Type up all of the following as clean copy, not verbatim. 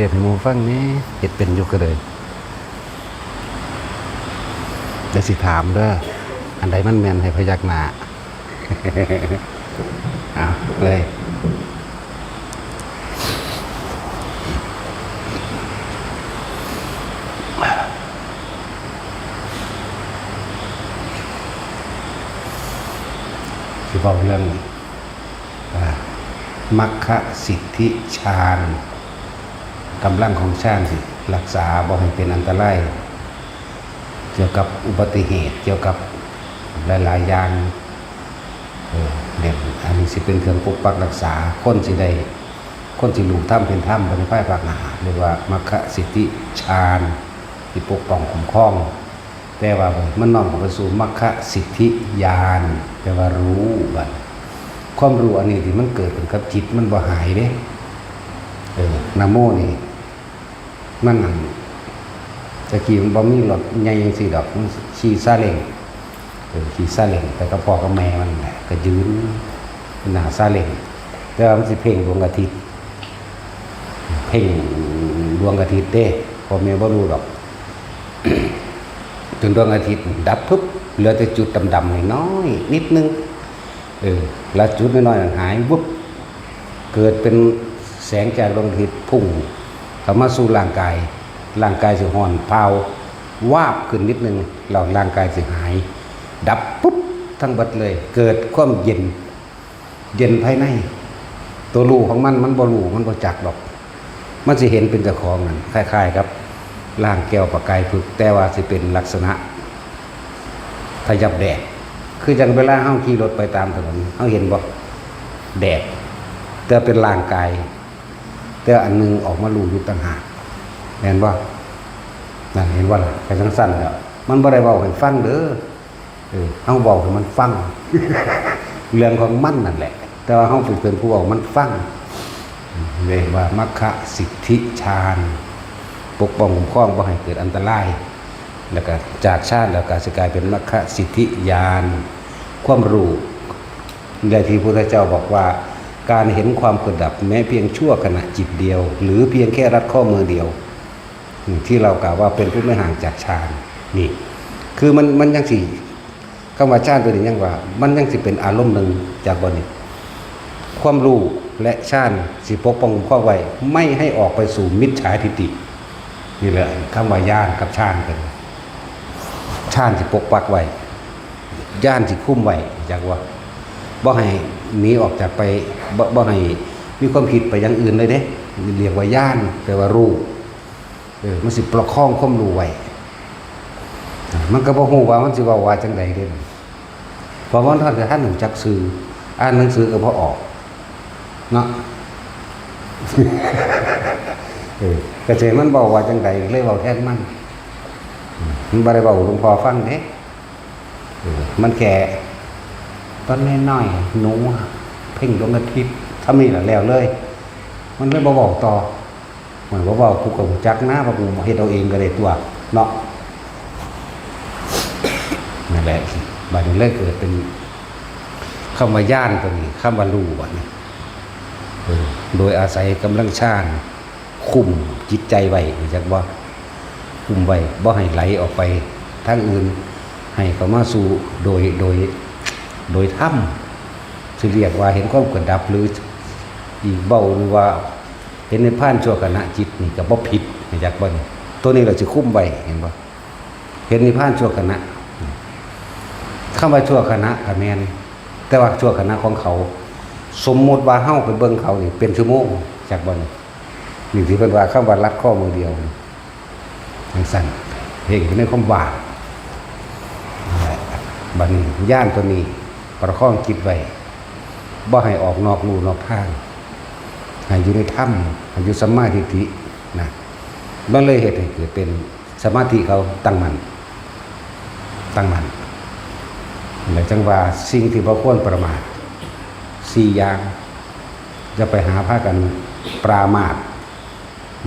เด็ดหมูฟังนี้เห็ดเป็นอยู่ก็เลยเดี๋ยวสิถามเด้ออันใดมันแมนให้พยักหน้า เอาเลยที่บอกเรื่องมัคคะสิทธิฌานกำลังของฌานสิรักษาบ่ให้เป็นอันตรายเกี่ยวกับอุบัติเหตุเกี่ยวกับหลายๆอย่างเด็กอันนี้สิเป็นเครื่องปกปักรักษาคนสิได้คนสิรู้ถ้ำเป็นถ้ำบริภายภาคหนาเรียกว่ามัคคะสิทธิฌานที่ปกป้องคุ้มครองแต่ว่ามันน้อมเข้าไปสู่มัคคะสิทธิญาณแปลว่ารู้บัดความรู้อันนี้ที่มันเกิดขึ้นกับจิตมันบ่หายเด้นะโมนี่มันนั่นตะกี้มันบ่มีรถใหญ่จังซี่ดอกมันขี่ซาเล้งขี่ซาเล้งแต่ก็พ่อกับแม่มันแหละก็ยืนหน้าซาเล้งแต่ว่ามันสิเพ่งดวงอาทิตย์เพ่งดวงอาทิตย์เด้พ่อแม่บ่รู้ดอก จนดวงอาทิตย์ดับปุ๊บเหลือแต่จุดดำๆน้อยๆนิดนึงแล้วจุดน้อยๆหายวุบเกิดเป็นแสงจากดวงอาทิตย์พุ่งเข้ามาสู่ร่างกายสิห่อนเผาวาบขึ้นนิดนึงแล้วร่างกายสิหายดับปุ๊บทั้งหมดเลยเกิดความเย็นภายในตัวรู้ของมันบ่รู้มันบ่จักดอกมันสิเห็นเป็นเจ้าของนั่นคล้ายๆครับร่างแก้วประกายผึกแต่ว่าสิเป็นลักษณะขยับแดดคือจังเวลาเฮาขี่รถไปตามถนนเฮาเห็นบ่แดดแต่เป็นร่างกายแต่อันนึงออกมารู้อยู่ต่างหากแม่นบ่นั่นเห็นว่าล่ะก็จังซั่นแล้วมันบ่ได้เว้าให้ฟังเด้อเฮาเว้าให้มันฟัง เรื่องของมันนั่นแหละแต่ว่าเฮาเป็นผู้เว้ามันฟังเรียกว่ามัคคะสิทธิฌานปกป้องคุ้มครองบ่ให้เกิดอันตรายแล้วก็จากฌานแล้วก็สิกลายเป็นมัคคะสิทธิญาณความรู้ได้ที่พระพุทธเจ้าบอกว่าการเห็นความเกิดดับแม้เพียงชั่วขณะจิตเดียวหรือเพียงแค่รัดข้อมือเดียวที่เรากล่าวว่าเป็นผู้ไม่ห่างจากฌานนี่คือมันยังสิคำว่าฌานตัวนี้ยังว่ามันยังสิเป็นอารมณ์หนึ่งจากบ่นี้ความรู้และฌานสิปกป้องคุ้มครองไว้ไม่ให้ออกไปสู่มิจฉาทิฏฐินี่แหละคำว่าญาณกับฌานกันฌานสิปกปักไว้ญาณสิคุ้มไว้จากว่าบ่ให้หนีออกจากไปบ่ให้มีความผิดไปอย่างอื่นเลยเด้เรียกว่าญาณแปลว่ารู้มันสิประคองความรู้ไว้มันก็บ่ฮู้ว่ามันสิเว้าว่าจังได๋เด้เพราะว่าท่านหนึ่งจักสื่ออ่านหนังสือก็บ่ออกเนาะ ก็เจมันบอกว่าจังไดเลยเว้าแทนมันบ่ได้เว้าหลวงพ่อฟังเด้มันแค่ตอนน้อยๆหนูเพ่งดวงอาทิตย์ถ้ามีแล้วเลยมันเลยบ่บอกต่อเหมือนว่าเว้ากูก็จักนะว่ากูเฮ็ดเอาเองก็ได้ตัวเนาะนั่นแหละบัดนี้เลยเกิดเป็นคำว่าญาณตัวนี้คำว่ารู้บัดนี้โดยอาศัยกำลังฌานคุมจิตใจไว้จักว่าคุมไว้บ่ให้ไหลออกไปทางอื่นให้เข้ามาสู่โดยธรรมสิเรียกว่าเห็นความเกิดดับหรืออีกเบาหรือว่าเห็นในผ่านชั่วขณะจิตนี่ก็บ่ผิดจักบ่นี่ตัวนี้เราสิคุมไว้เห็นบ่เห็นในผ่านชั่วขณะคำว่าชั่วขณะก็แม่นแต่ว่าชั่วขณะของเขาสมมุติว่าเฮาไปเบิ่งเขานี่เป็นชั่วโมงจักบ่นี่นี่ที่เพิ่นว่าคำว่ารัดข้อมือเดียวจังซั่นเห็นในความว่าบัดนี้ญาณตัวนี้ประคองจิตไว้บ่ให้ออกนอกลู่นอกทางให้อยู่ในธรรมให้อยู่สัมมาทิฏฐินะมันเลยเฮ็ดให้เกิดเป็นสมาธิเขาตั้งมั่นแล้วจังว่าสิ่งที่บ่ควรประมาท4อย่างจะไปหาพากันปรามาส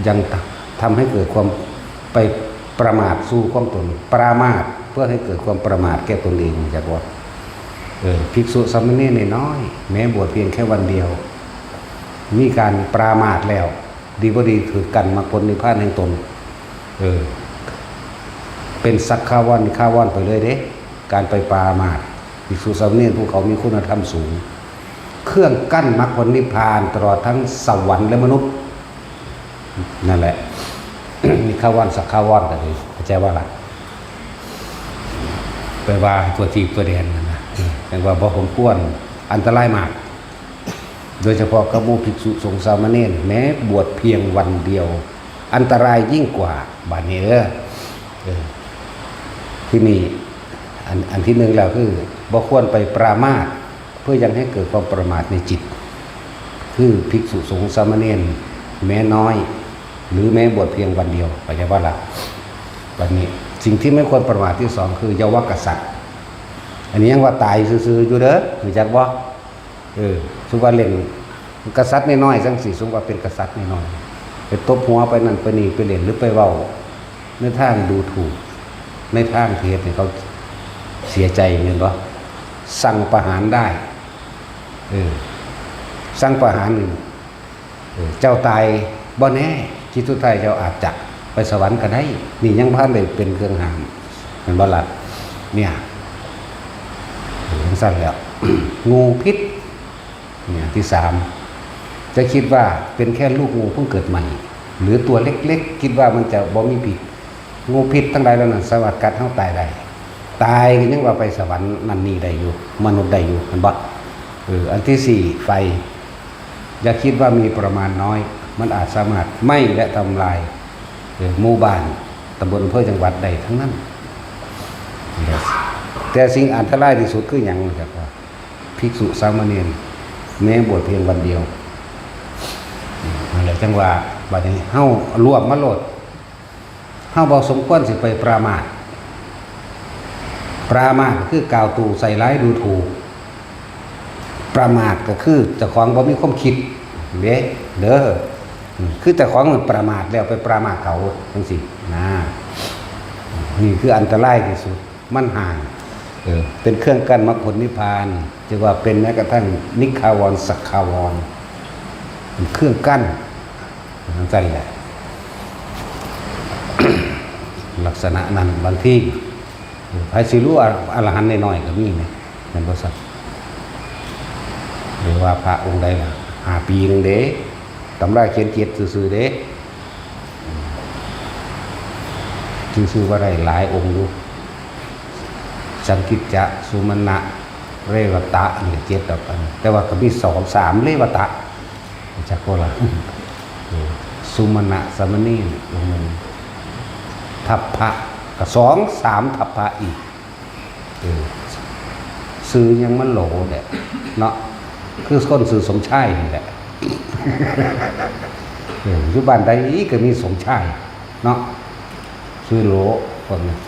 ยังทำให้เกิดความไปประมาทสู้ความตนปรามาสเพื่อให้เกิดความประมาทแก่ตนเองจากว่าภิกษุสามเณรน้อยแม้บวชเพียงแค่วันเดียวมีการปรามาสแล้ว ดีบ่ดีถือกันมรรคผลนิพพานแห่งตนเป็นสักขาวรข้าวรไปเลยเด้การไปปรามาสภิกษุสามเณรผู้เขามีคุณธรรมสูงเครื่องกั้นมรรคผลนิพพานตลอดทั้งสวรรค์และมนุษย์นั่นแหละ มีข้าวรสักขาวรกันเลยเข้าใจว่าล่ะไปว่าตัวทีตัวแดนนะแต่ว่าบ่สมควรอันตรายมากโดยเฉพาะกระบูภิกษุสงฆ์สามเณรแม้บวชเพียงวันเดียวอันตรายยิ่งกว่าบาดนี้ที่นี่อันที่หนึ่งแล้วคือบ่ควรไปปรามาสเพื่อยังให้เกิดความประมาทในจิตคือภิกษุสงฆ์สามเณรแม้น้อยหรือแม้บวชเพียงวันเดียวไปจะว่าละวันนี้สิ่งที่ไม่ควรประมาทที่สองคือเยาวกษัตริย์อันนี้ยังว่าตายซื่อๆอยู่เด้อรู้จักบ่สุว่าเล่นกษัตริย์น้อยๆจังสิสมว่าเป็นกษัตริย์น้อยๆไปตบหัวไปนั่นไปนี่ไปเล่นหรือไปเว้าในทางดูถูกในทางเทศเนี่ยเขาเสียใจเห็นบ่สั่งประหารได้สั่งประหารหนึ่งเจ้าตายบ่แน่คิดสุดท้ายเจ้าอาจจะไปสวรรค์ก็ได้นี่ยังพันเลยเป็นเครื่องห้ามมันบ่ล่ะเนี่ยสั้นแล้ว งูพิษเนี่ยที่สามจะคิดว่าเป็นแค่ลูกงูเพิ่งเกิดใหม่หรือตัวเล็กๆคิดว่ามันจะบ่มีพิษงูพิษทั้งหลายแล้วนั่นสวัสดิ์กัดเฮาตายได้ตายก็ยังว่าไปสวรรค์นั่นนี่ได้อยู่มนุษย์ได้อยู่มันบ่อันที่สี่ไฟอย่าคิดว่ามีประมาณน้อยมันอาจสามารถไหม้และทำลายหมู่บ้านตำบลอำเภอจังหวัดใดทั้งนั้นแต่สิ่งอันตรายที่สุดคืออย่างนะครับว่าภิกษุสามเณรแม้บวชเพียงวันเดียวอะไรจังว่าบัดนี้เฮารวบมาโลดเฮาบ่สมควรสิไปปรามาสคือกล่าวตู่ใส่ร้ายดูถูกประมาทก็คือเจ้าของบ่มีความคิดเด้อคือเจ้าของมันประมาทแล้วไปประมาทเขาจังซี่นะนี่คืออันตรายที่สุดมันห่างเป็นเครื่องกั้นมรรคผลนิพพานจะว่าเป็นแม้กระทั่งนิคาวรสักขาวรเป็นเครื่องกั้นนั่นใจแหละ ลักษณะนั้นบางที่ใครสิรู้อรหันต์น้อยๆก็มีเนี่ยเป็นบ่ซักหรือว่าพระองค์ใดล่ะ5 ปีนึงเด้ตำราเขียนเจ็ดซื่อๆเด้ชื่อว่าได้หลายองค์อยู่สังกิจจะสุมาณะเรวตะนี่เจ็ดดอกอันแต่ว่าก็มี2 3เรวตะจักบ่ล่ะสุมาณะสามเณรองค์นึงทัพพระก็2 3ทัพพระอีกซื้อยังมันโหลแหละเนาะคือคนซื้อสมชายนี่แหละอยู่บ้านใดก็มีสมชายเนาะซื้อโหลคนนึง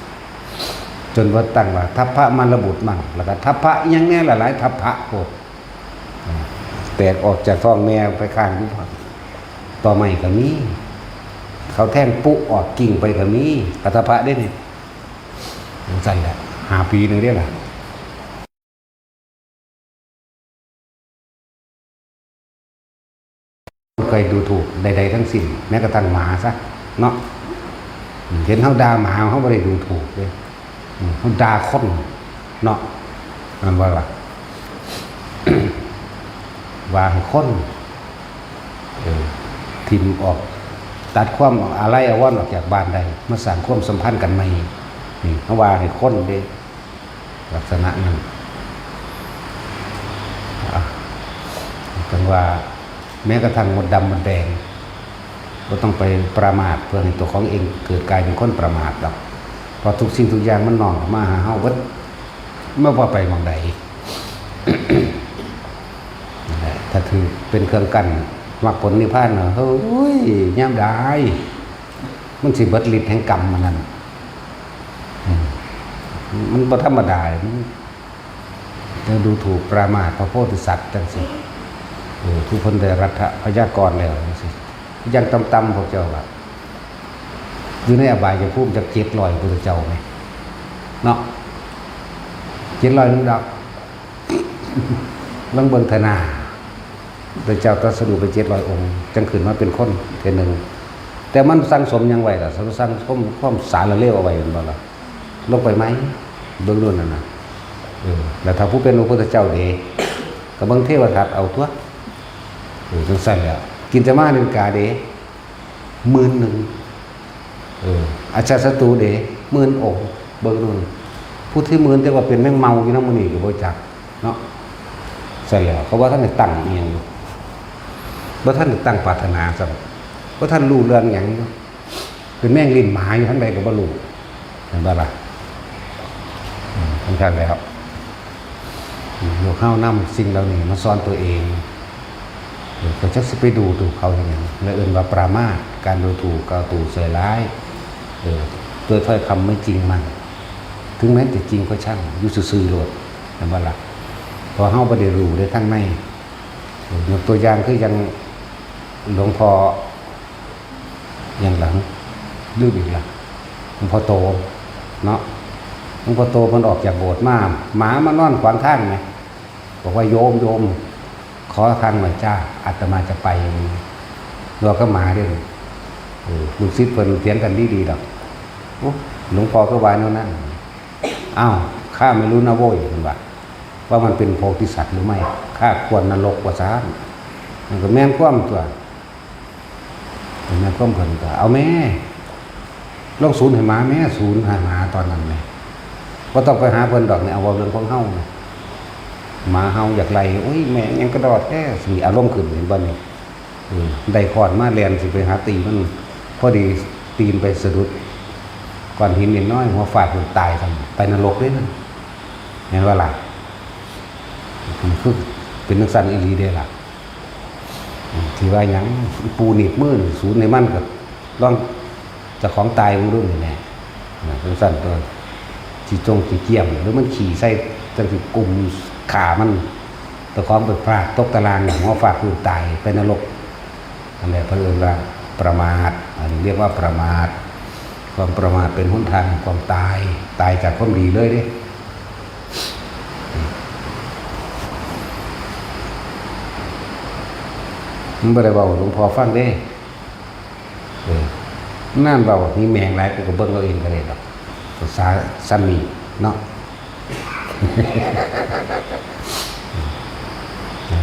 จนว่าตั้งว่าทัพพระมันระบุมั่งแล้วก็ทัพพระยังแน่หลายๆทัพพระโคตรแตกออกจากท้องแม่ไปข้างที่ต่อใหม่ก็มีเขาแท่งปุ๊ออกกิ่งไปก็มีกทัพพระได้นี่ใส่แหละ5 ปีนึงได้ล่ะเคยดูถูกใดๆทั้งสิ้นแม้กระทั่งหมาซะเนาะเห็นเขาด่าหมาเขาไม่ได้ดูถูกเลยเขาด่าคนเนาะนั่นว่าล่ะ วางคนทิมออกตัดความอะไรอาวรออกจากบ้านใดมาสร้างความสัมพันธ์กันใหม่นี่เขาว่าให้คนเด้ลักษณะนั้นกันว่าแม้กระทั่งมดดำมดแดงก็ต้องไปประมาทเพื่อให้ตัวของเองเกิดกลายเป็นคนประมาทหรอกเพราะทุกสิ่งทุกอย่างมันนองมาหาเฮาเบิดเมื่อพอไปมองใด ถ้าถือเป็นเครื่องกั้นมรรคผลนิพพานเนาะเฮ้ยยามใดมันสิเบิดฤทธิ์แห่งกรรมมันนั่นมันบ่ธรรมดาจะดูถูกประมาทพระโพธิสัตว์จังซี่ทุกคนได้รัฐพยากรณ์แล้วสิยังต่ำๆพวกเจ้าว่าอยู่ในอบายจะพูดจาก700พุทธเจ้าไหมเนาะ700นึงดอกลังเบิ่งธนา โดยเจ้าตรัสรู้ไป700 องค์จังขึ้นมาเป็นคนเทื่อหนึงแต่มันสั่งสมยังไว้ล่ะสั่งสมความสารละเลวเอาไว้มันบ่ล่ะลงไปไหมเบื้องต้นนั่นน่ะแล้วถ้าผู้เป็นพระพุทธเจ้าเด้ก็เบิ่งเทวทัตเอาตัวจังซั่นแล้วกินจะมาเดือนกาเด้10,000อาจารย์ศัตรูเด้10,000 องค์เบิ่งนู่นผู้ที่10,000แต่ว่าเป็นแมงเมาอยู่นำมื้อนี้ก็บ่จักเนาะใช่แล้วเขาว่าท่านได้ตั้งอีหยังอยู่บ่ท่านได้ตั้งปรารถนาซะบ่ท่านรู้เรื่องหยังอยู่เป็นแมงลิ้นหมาอยู่ทั้งใดก็บ่รู้เห็นบ่ล่ะสำคัญแล้วโลกเข้านำสิ่งเหล่านี้มาสอนตัวเองก็จักสิไปดูถูกเขาอย่างนั้นและเอิ้นว่าปรามาสการดูถูกกล่าวตู่ใส่ร้ายโดยถ้อยคำไม่จริงมันถึงแม้จะจริงก็ช่างอยู่ซื่อๆโลดเห็นบ่ล่ะพอเฮาบ่ได้รู้ได้ทั้งในยกตัวอย่างคือยังหลวงพ่ออย่างหลังลืมอีกละหลวงพ่อโตเนาะหลวงพ่อโตมันออกจากโบสถ์มาหมามานอนขวางทางไงบอกว่าโยมขอทางหน่อยจ้าอาตมาจะไปเราก็มาเด้อลูกศิษย์เพิ่นเถียงกันดีๆดอกหลวงพ่อก็ว่าแนวนั้นอ้าวข้าไม่รู้นะโว้ยเพิ่นว่ามันเป็นโพธิสัตว์หรือไม่ข้าควรนรกว่าซ่านมันก็แม่นความตัวแม่นความเพิ่นก็เอาแม่ลองศูนย์ให้หมาแม่ศูนย์หาหมาตอนนั้นแม่บ่ต้องไปหาเพิ่นดอกเนี่ยเอาเว้าเรื่องของเฮาหมาเฮาอยากไล่โอ้ยแม่ยังกระโดดแท้สิอารมณ์ขึ้นเห็นบ่นี่ได้ขอนมาแล่นสิไปหาตีมันพอดีตีนไปสะดุดก้อนหินนิดน้อยหัวฟาดตายซั่นไปนรกเลยนั่นเห็นว่าล่ะคือเป็นนักสันอีหลีเด้ล่ะที่ว่าหยังปูหนีบมือศูนย์ในมันก็ต้องจะของตายมึงรุ่นนี่แน่นักสันตัวจีจงจีเกี่ยมหรือมันขี่ใส่จังสิกลุ่มขามันตะของไปพลาดตกตารางหัวฟาดตายไปนรกอันนี้เพิ่นว่าประมาทอันนี้เรียกว่าประมาทความประมาทเป็นหนทางความตายจากความดีเลยเด้มันบ่ได้เว้าหลวงพ่อฟังเด้นั่นเว้ามีแมงหลายกูก็เบิ่งเอาเองก็ได้ดอกภาษาซ้ำนี่เนาะ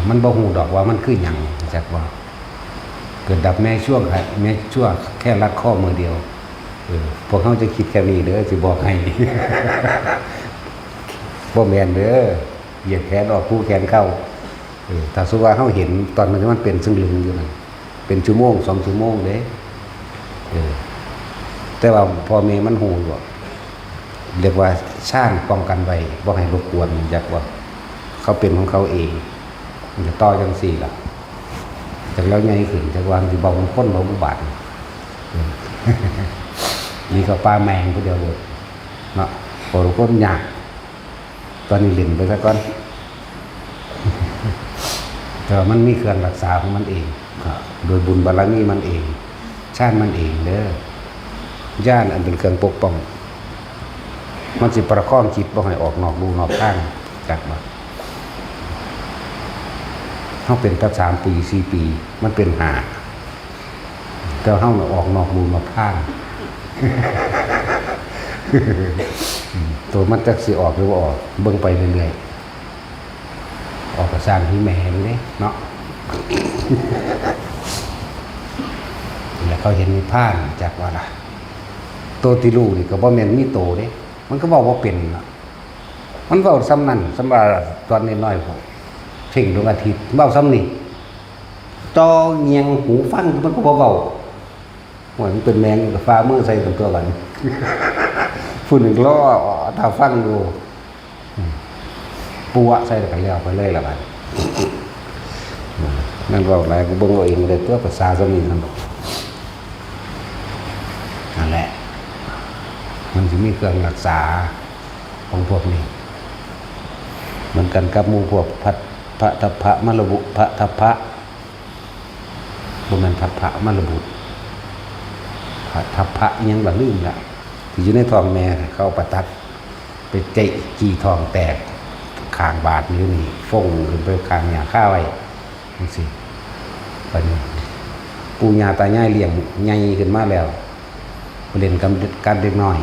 มันบ่ฮู้ดอกว่ามันคือหยังจักว่าเกิดดับแม่ช่วงแค่รัดข้อมือเดียวพวกเขาจะคิดแค่นี้เด้อสิบอกให้ บ่แม่นเด้อเหยียดแขนออกคู่แขนเข้าถ้าสมมุติว่าเขาเห็นตอนมันเป็นซึ่งลึงอยู่นั่นเป็นชั่วโมง2 ชั่วโมงเด้แต่ว่าพอแม่มันฮู้อยู่เรียกว่าสร้างป้องกันไว้บ่ให้รบกวนจักว่าเขาเป็นของเขาเองมันจะต่อจังซี่ล่ะจากแล้วใหญ่ขึ้นจากวางสิเบาคนเบาอุบาทนี่ก็ปลาแมงผู้เดียวเลยเนาะโหคนยากตอนนี้หลินไปซะก่อนแต่มันมีเครื่องรักษาของมันเองโดยบุญบารมีมันเองชาติมันเองเด้อย่านอันเป็นเครื่องปกป้องมันสิประคองจิตบ่ให้ออกนอกรูนอกข้างจักบ่เขาเป็นตั้ง3 ปี 4 ปีมันเป็น5แต่เขาออกนอกรูนอกข้างตัวมันจักสิออกหรือว่าออกเบิ่งไปเรื่อยๆออกกระสร้างที่แม่เลยเนาะ แล้วเขาเห็นมีผ้าจากว่าล่ะโตติลูนี่ก็บ่แม่นมีโตเด้มันก็บอกว่าเป็นมันเว้าซ้ำนั่นสำหรับตอนน้อยๆพอเพ่งดวงอาทิตย์เว้าซ้ำนี่จอเงียงหูฟังมันก็บ่เว้าโอ้ยมันเป็นแมงกับฟ้ามือใส่ตัวกันผู้หนึ่งล้อถ้าฟังดูปัวใส่กันแล้วไปเลยล่ะบัดนั่นเว้าหลายก็เบิ่งเอาเองเลยตัวภาษาซ้ำนี่นั่นนั่นแหละมันจะมีเครื่องรักษาของพวกนี้เหมือนกันกับหมู่พวกพระทัพพะมะระบุพระทัพพะบ่แม่นทัพพะมะระบุพระทัพพะยังบ่ลืมละที่อยู่ในท้องแม่เขาประทัดไปเตะจี้ท้องแตกข้างบาดนิ้วนี่ฟงขึ้นไปข้างหญ้าข้าไว้จังซี่ บัดนี้ปู่ย่าตายายเลี้ยงใหญ่ขึ้นมาแล้วเล่นกับเด็กน้อย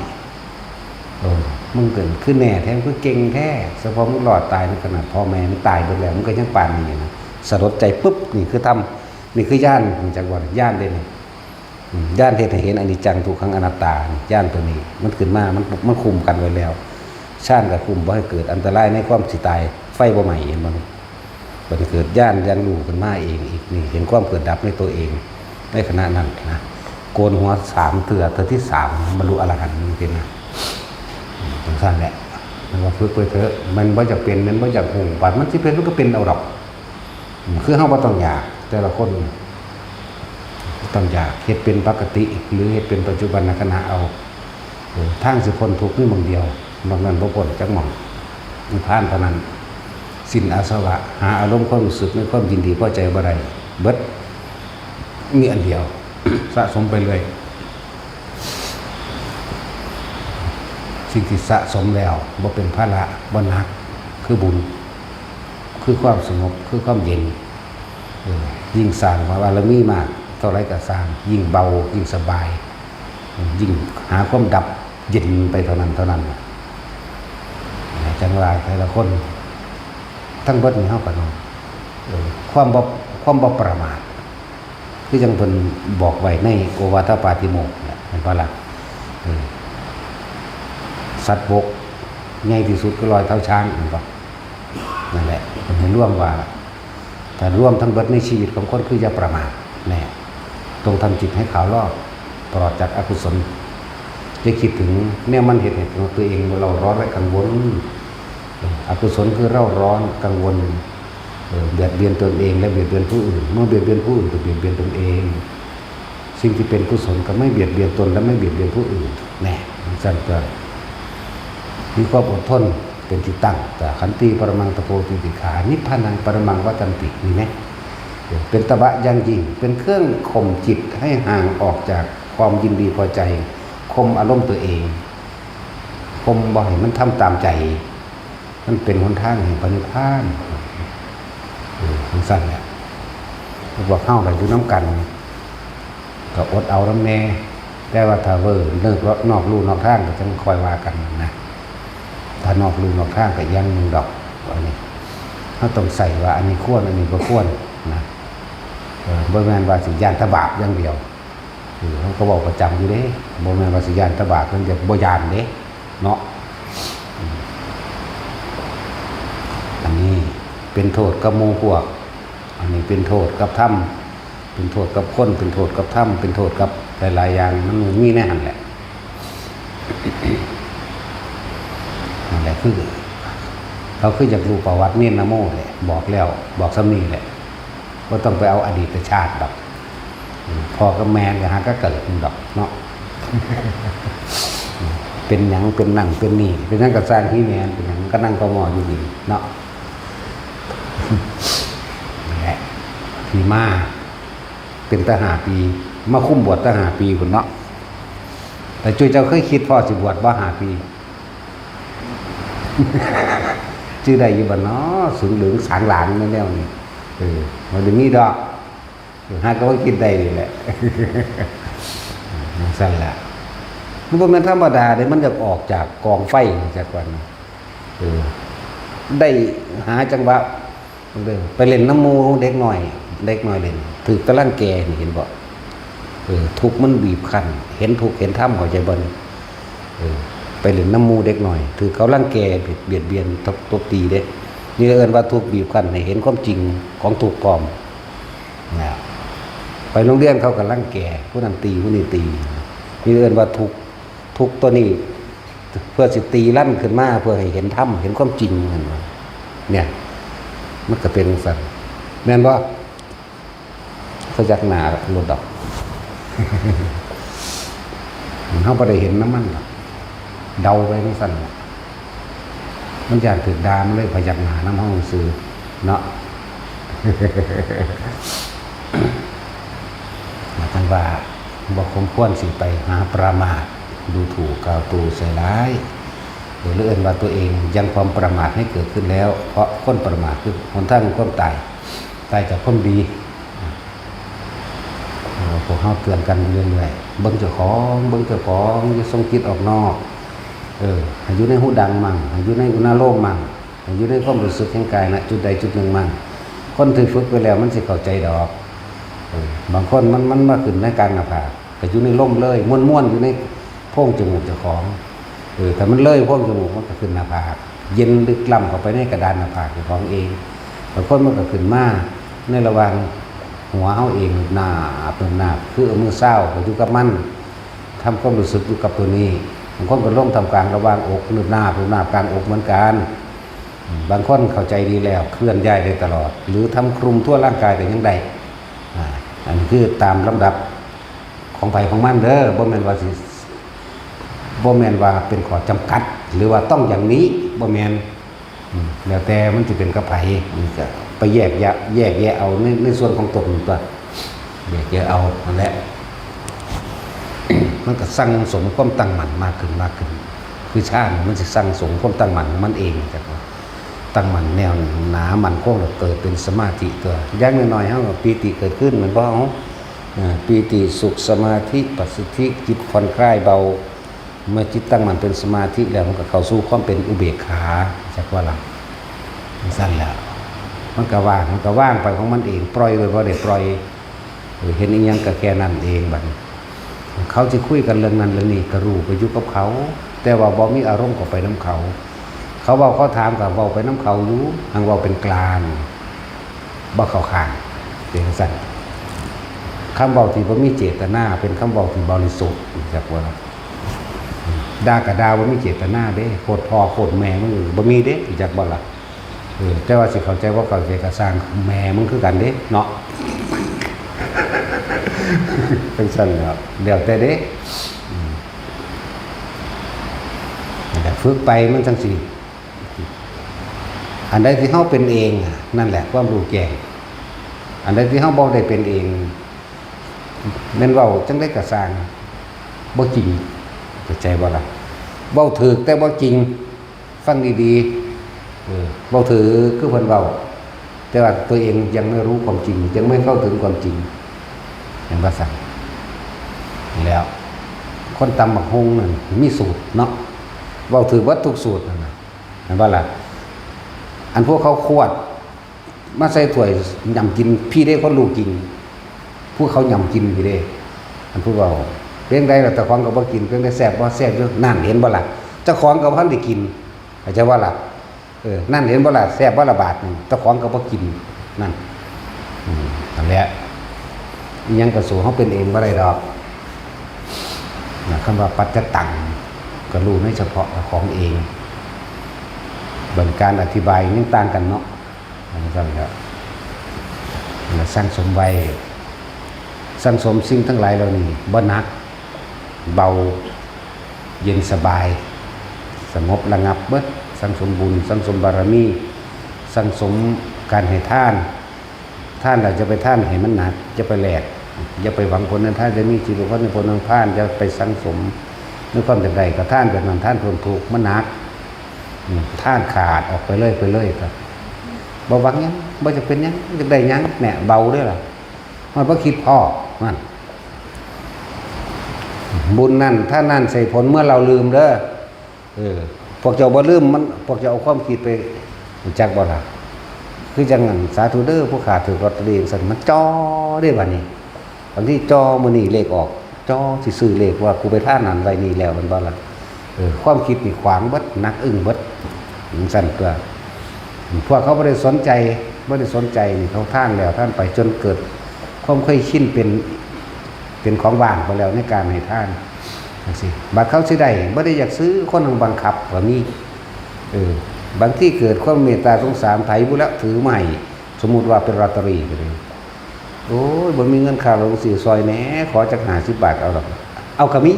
มึงเกิดขึ้นแน่แท้มึงเก่งแท้เฉพาะมึงรอดตายในขนาดพ่อแม่มึงตายไปแล้วมึงก็ยังปานนี้นะสลดใจปุ๊บนี่คือทำนี่คือย่านจากว่าย่านได้นี่ย่านเห็นอนิจจังทุกขังอนัตตาย่านตัวนี้มันขึ้นมามันคุมกันไว้แล้วชาติกับคุมบ่ให้เกิดอันตรายในความสิตายไฟบ่ใหม่เห็นบ่บัดเกิดย่านยันรู้ขึ้นมาเองอีกนี่เห็นความเกิดดับในตัวเองในขณะนั้นนะโกนหัว3เถื่อที่3บรรลุอรหันต์นี่เป็นนะสั้นแหละมันว่าฝึกไปเถอะมันบ่จะเป็นมันบ่จะหงบาดมันสิเป็นมันก็เป็นเอาดอกคือเฮาบ่ต้องอยากแต่ละคนต้องอยากเฮ็ดเป็นปกติหรือเฮ็ดเป็นปัจจุบันขณะเอาทางสิพ้นทุกข์นี่มองเดียวนอกนั้นบ่พ้นจักหม่องนิพพานเท่านั้นสิ้นอาสวะหาอารมณ์ความรู้สึกในความยินดีพอใจบ่ได้เบิดมีอันเดียว สะสมไปเลยสิ่งที่สะสมแล้วบ่เป็นภาระบ่หนักคือบุญคือความสงบคือความเย็นยิ่งสร้างบารมีมากเท่าไรก็สร้างยิ่งเบายิ่งสบายยิ่งหาความดับเย็นไปเท่านั้นจังหวะแต่ละคนทั้งเบิดนี่เฮาก็ต้องความบ่ประมาทคือจังเพิ่นบอกไว้ในโอวาทปาติโมกข์เนี่ยเห็นบ่ล่ะสัตว์บกใหญ่ที่สุดก็ลอยเท่าช้างเห็นบ่นั่นแหละมันเห็นร่วมว่าถ้าร่วมทั้งเบิดในชีวิตของคนคืออย่าประมาทแน่ต้องทำจิตให้ขาวรอบปลอดจากอกุศลจะคิดถึงเนี่ยมันเห็นของตัวเองเราร้อนและกังวลอกุศลคือเร่าร้อนกังวลเบียดเบียนตนเองและเบียดเบียนผู้อื่นเมื่อเบียดเบียนผู้อื่นก็เบียดเบียนตนเองสิ่งที่เป็นกุศลก็ไม่เบียดเบียนตนและไม่เบียดเบียนผู้อื่นแน่สั่นเกิดมีความอดทนเป็นที่ตั้งแต่ขันติปรมังตะโพติติขานิพพานังปรมังวัฏันตินี่ไหมเป็นตบะยังยิ่งเป็นเครื่องข่มจิตให้ห่างออกจากความยินดีพอใจข่มอารมณ์ตัวเองข่มบ่ให้มันทำตามใจมันเป็นหนทางแห่งปณิพพานสั่นแหละพวกเข้าไปอยู่น้ำกันก็อดเอาน้ำแน่แต่ว่าถ้าเวอร์เลิกนอกลู่นอกทางก็จะคอยว่ากันนะถ้านอกลู่นอกทางก็ยังดอกอันนี้เขาต้องใส่ว่าอันนี้ควรอันนี้ก็ควรนะบ่แม่นว่าสิญาณตบาปอย่างเดียวเขาก็บอกประจำอยู่เด้บ่แม่นว่าสิญาณตบาปมันจะบ่ญาณเด้เนาะอันนี้เป็นโทษกับหมู่พวกอันนี้เป็นโทษกับธรรมเป็นโทษกับคนเป็นโทษกับธรรมเป็นโทษกับหลายๆอย่างมันมีแน่หันแหละนั่นแหละคือเราคืออยากรู้ประวัติเนียนนะโมเลยบอกแล้วบอกซ้ำนี่แหละว่าต้องไปเอาอดีตชาติดอกพ่อกับแม่ก็หาก็เกิดดอกเนาะเป็นหยังเป็นนั่งเป็นนี่เป็นนั่งกับสร้างที่แม่เป็นหยังก็นั่งกมออยู่ดีเนาะนี่แหละที่มาเป็นทหารปีมาคุ้มบวชทหารปีคุณเนาะแต่จุ้ยเจ้าเคยคิดพ่อสิบวชว่าหาปีชื่อใดอยู่บ้านเนาะสูงเหลืองสางหลานนั่นแล้วนี่มันจะมีดอกหาก็ว่าคิดได้นี่แหละสั่นแหละมันเป็นธรรมดาเลยมันจะออกจากกองไฟจากวันได้หาจังหวะไปเล่นน้ำมูเด็กหน่อยเล่นถือกระลังแกเห็นบ่ทุกมันบีบคั้นเห็นทุกเห็นถ้ำหัวใจบนไปเล่นน้ำมูเด็กหน่อยถือเขาลังแกเบียดเบียนตบตีเด้นี่เอิ้นว่าทุกบีบคั้นให้เห็นความจริงของถูกปลอมนะไปโรงเรียนเขากับลังแกผู้นั้นตีผู้นี้ตีนี่เอิ้นว่าทุกตัวนี้เพื่อสิตีลั่นขึ้นมาเพื่อให้เห็นถ้ำเห็นความจริงเนี่ยมันก็เป็นสัตว์แม่นว่าเขาจักหนาหลุดดอกเขาไม่ได้เห็นน้ำมันหรอกเดาไปไม่สั่นมันอยากถือดามเลยพยักหนาน้ำห้องซื้อเนาะมาตั้งว่าบอกคมควรสิไปหาประมาทดูถูกกล่าวตูใส่ร้ายหรือเลื่อนว่าตัวเองยังความประมาทให้เกิดขึ้นแล้วเพราะคนประมาทคือคนทั้งคนตายจากคนดี วกเฮาเตือนกันเรื่อยๆเบิ่งเจ้าของอย่าส่งจิตออกนอกให้อยู่ในหูดังมั่งให้อยู่ในอุณาโลมมั่งให้อยู่ในความรู้สึกแห่งกายนะจุดใดจุดหนึ่งมั่งคนที่ฝึกไปแล้วมันสิเข้าใจดอกบางคนมันมาขึ้นในกลางหน้าผากก็อยู่ในลมเลยม่วนๆอยู่ในโพรงจมูกเจ้าของถ้ามันเลยโพรงจมูกมันก็ขึ้นหน้าผากเย็นลึกล้ำเข้าไปในกระดานหน้าผากของเองบางคนมันก็ขึ้นมาในระหว่างหัวเฮาเองหน้าคือเอามือเศร้าก็อยู่กับมันทำความรู้สึกอยู่กับตัวนี้บางคนก็ลงทำกลางระหว่างอกหน้ากลางอกเหมือนกันบางคนเข้าใจดีแล้วเคลื่อนย้ายได้ตลอดหรือทำคลุมทั่วร่างกายแต่ยังใดอันนี้คือตามลำดับของไผของมันเด้อบ่แม่นว่าเป็นข้อจำกัดหรือว่าต้องอย่างนี้บ่แม่นแล้วแต่มันจะเป็นกับไผนี่ก็ไปแยกแยะเอาในส่วนของตนตัวแยกแยะเอานั่นแหละ มันก็สั่งสมความตั้งมั่นมากขึ้นคือชาติมันจะสั่งสมความตั้งมั่นของมันเองจากว่าตั้งมั่นแนวหนามันคงเกิดเป็นสมาธิตัวอย่างน้อยๆเฮาปีติเกิดขึ้นเหมือนบ่ปีติสุขสมาธิปัสสัทธิจิตผ่อนคลายเบาเมื่อจิตตั้งมั่นเป็นสมาธิแล้วมันก็เข้าสู่ความเป็นอุเบกขาจากว่าล่ะสั้นแล้วมันก็ว่างไปของมันเองปล่อยโดยบ่ได้ปล่อยเห็นอีหยังก็แค่นั้นเองบัดเขาจะคุยกันเรื่องนั้นเรื่องนี้ก็รู้ไปอยู่กับเขาแต่ว่าบ่มีอารมณ์เข้าไปนำเขาเว้าเขาถามก็เว้าไปนำเขาอยู่ทางเว้าเป็นกลางบ่เข้าข้างเป็นซั่นคำเว้าที่บ่มีเจตนาเป็นคำเว้าที่บริสุทธิ์จักว่าด่าก็ด่าบ่มีเจตนาเด้โคตรพ่อโคตรแม่มึงบ่มีเด้จักบ่ล่ะแต่ว่าสิเข้าใจว่าเข้าใจก็สร้างแม่มึงคือกันเด้เนาะเป็นสั่นแล้วเดี๋ยวแต่เด้แต่ฝึกไปมันจังสิอันใดที่เฮาเป็นเองนั่นแหละความรู้แจ้งอันใดที่เฮาบ่ได้เป็นเองแม่นเว้าจังได๋ก็สร้างบ่จริงเข้าใจบ่ล่ะเว้าถูกแต่บ่จริงฟังดีๆเว้าถูกคือเพิ่นเว้าแต่ว่าตัวเองยังไม่รู้ความจริงยังไม่เข้าถึงความจริงอย่างภาษาแล้วคนตำบักฮุงนั่นมีสูตรเนาะเว้าถือวัดทุกสูตรนั่นน่ะเห็นบ่ล่ะอันพวกเขาขวดมาใส่ถ้วยยำกินพี่ได้คนรู้กินพวกเขายำกินพี่ได้อันพวกเราเรื่องใดล่ะแต่ของก็บ่กินเรื่องใดแซ่บบ่แซ่บอยู่นั่นเห็นบ่ล่ะเจ้าของก็บ่ทันได้กินเข้าใจว่าล่ะนั่นเห็นบ่ล่ะแซ่บบ่ละบาทนึงเจ้าของก็บ่กินนั่นนั่นแหละยังกระสูเขาเป็นเองว่าไรดอกคำว่าปัจจตังก็รู้ในเฉพาะของเองบนการอธิบายยังต่างกันเนาะนั่นแหละสร้างสมไว้สร้างสมสิ่งทั้งหลายเหล่านี้บ่หนักเบาเย็นสบายสงบระงับเบิดสร้างสมบุญสร้างสมบารมีสร้างสมการให้ท่านเราจะไปท่านให้มันหนักจะไปแหลกอย่าไปหวังผลนั้นท่านจะมีชีวิตในผลนั้นท่านจะไปสังสมในความเป็นใดกับท่านแบบนั้นท่านทนถูกมันหนักท่านขาดออกไปเลยครับบ่หวังยังบ่จะเป็นยังจะได้ยังแหน่เบาด้วยล่ะมันบ่คิดพ่อมันบุญนั่นถ้านั่นใส่ผลเมื่อเราลืมเด้อพวกเจ้าบ่ลืมมันพวกเจ้าเอาความคิดไปจักบ่ล่ะคือจังงั้นสาธุเด้อผู้ขาถือลอตเตอรี่สั่นมันจ่อได้บัดนี้บางทีจ่อมื้อนี้เลขออกจ่อสิซื้อเลขว่ากูไปท่านั้นไว้นี่แล้วมันบ่ล่ะความคิดนี่ขวางเบิดนักอึ้งเบิดสั่นตัวพวกเขาบ่ได้สนใจนี่เขาท่านแล้วท่านไปจนเกิดความเคยชินเป็นของว่างไปแล้วในการให้ท่านจังซี่บัดเขาสิได้บ่ได้อยากซื้อคนนึงบังคับก็มีบางที่เกิดความเมตตาสงสารไถบุแล้วถือใหม่สมมุติว่าเป็นลอตเตอรี่ไปเลยโอ้ยบ่มีเงินค่าลงสีซอยแหน่ขอจัก50 บาทเอาหรอกเอากะมี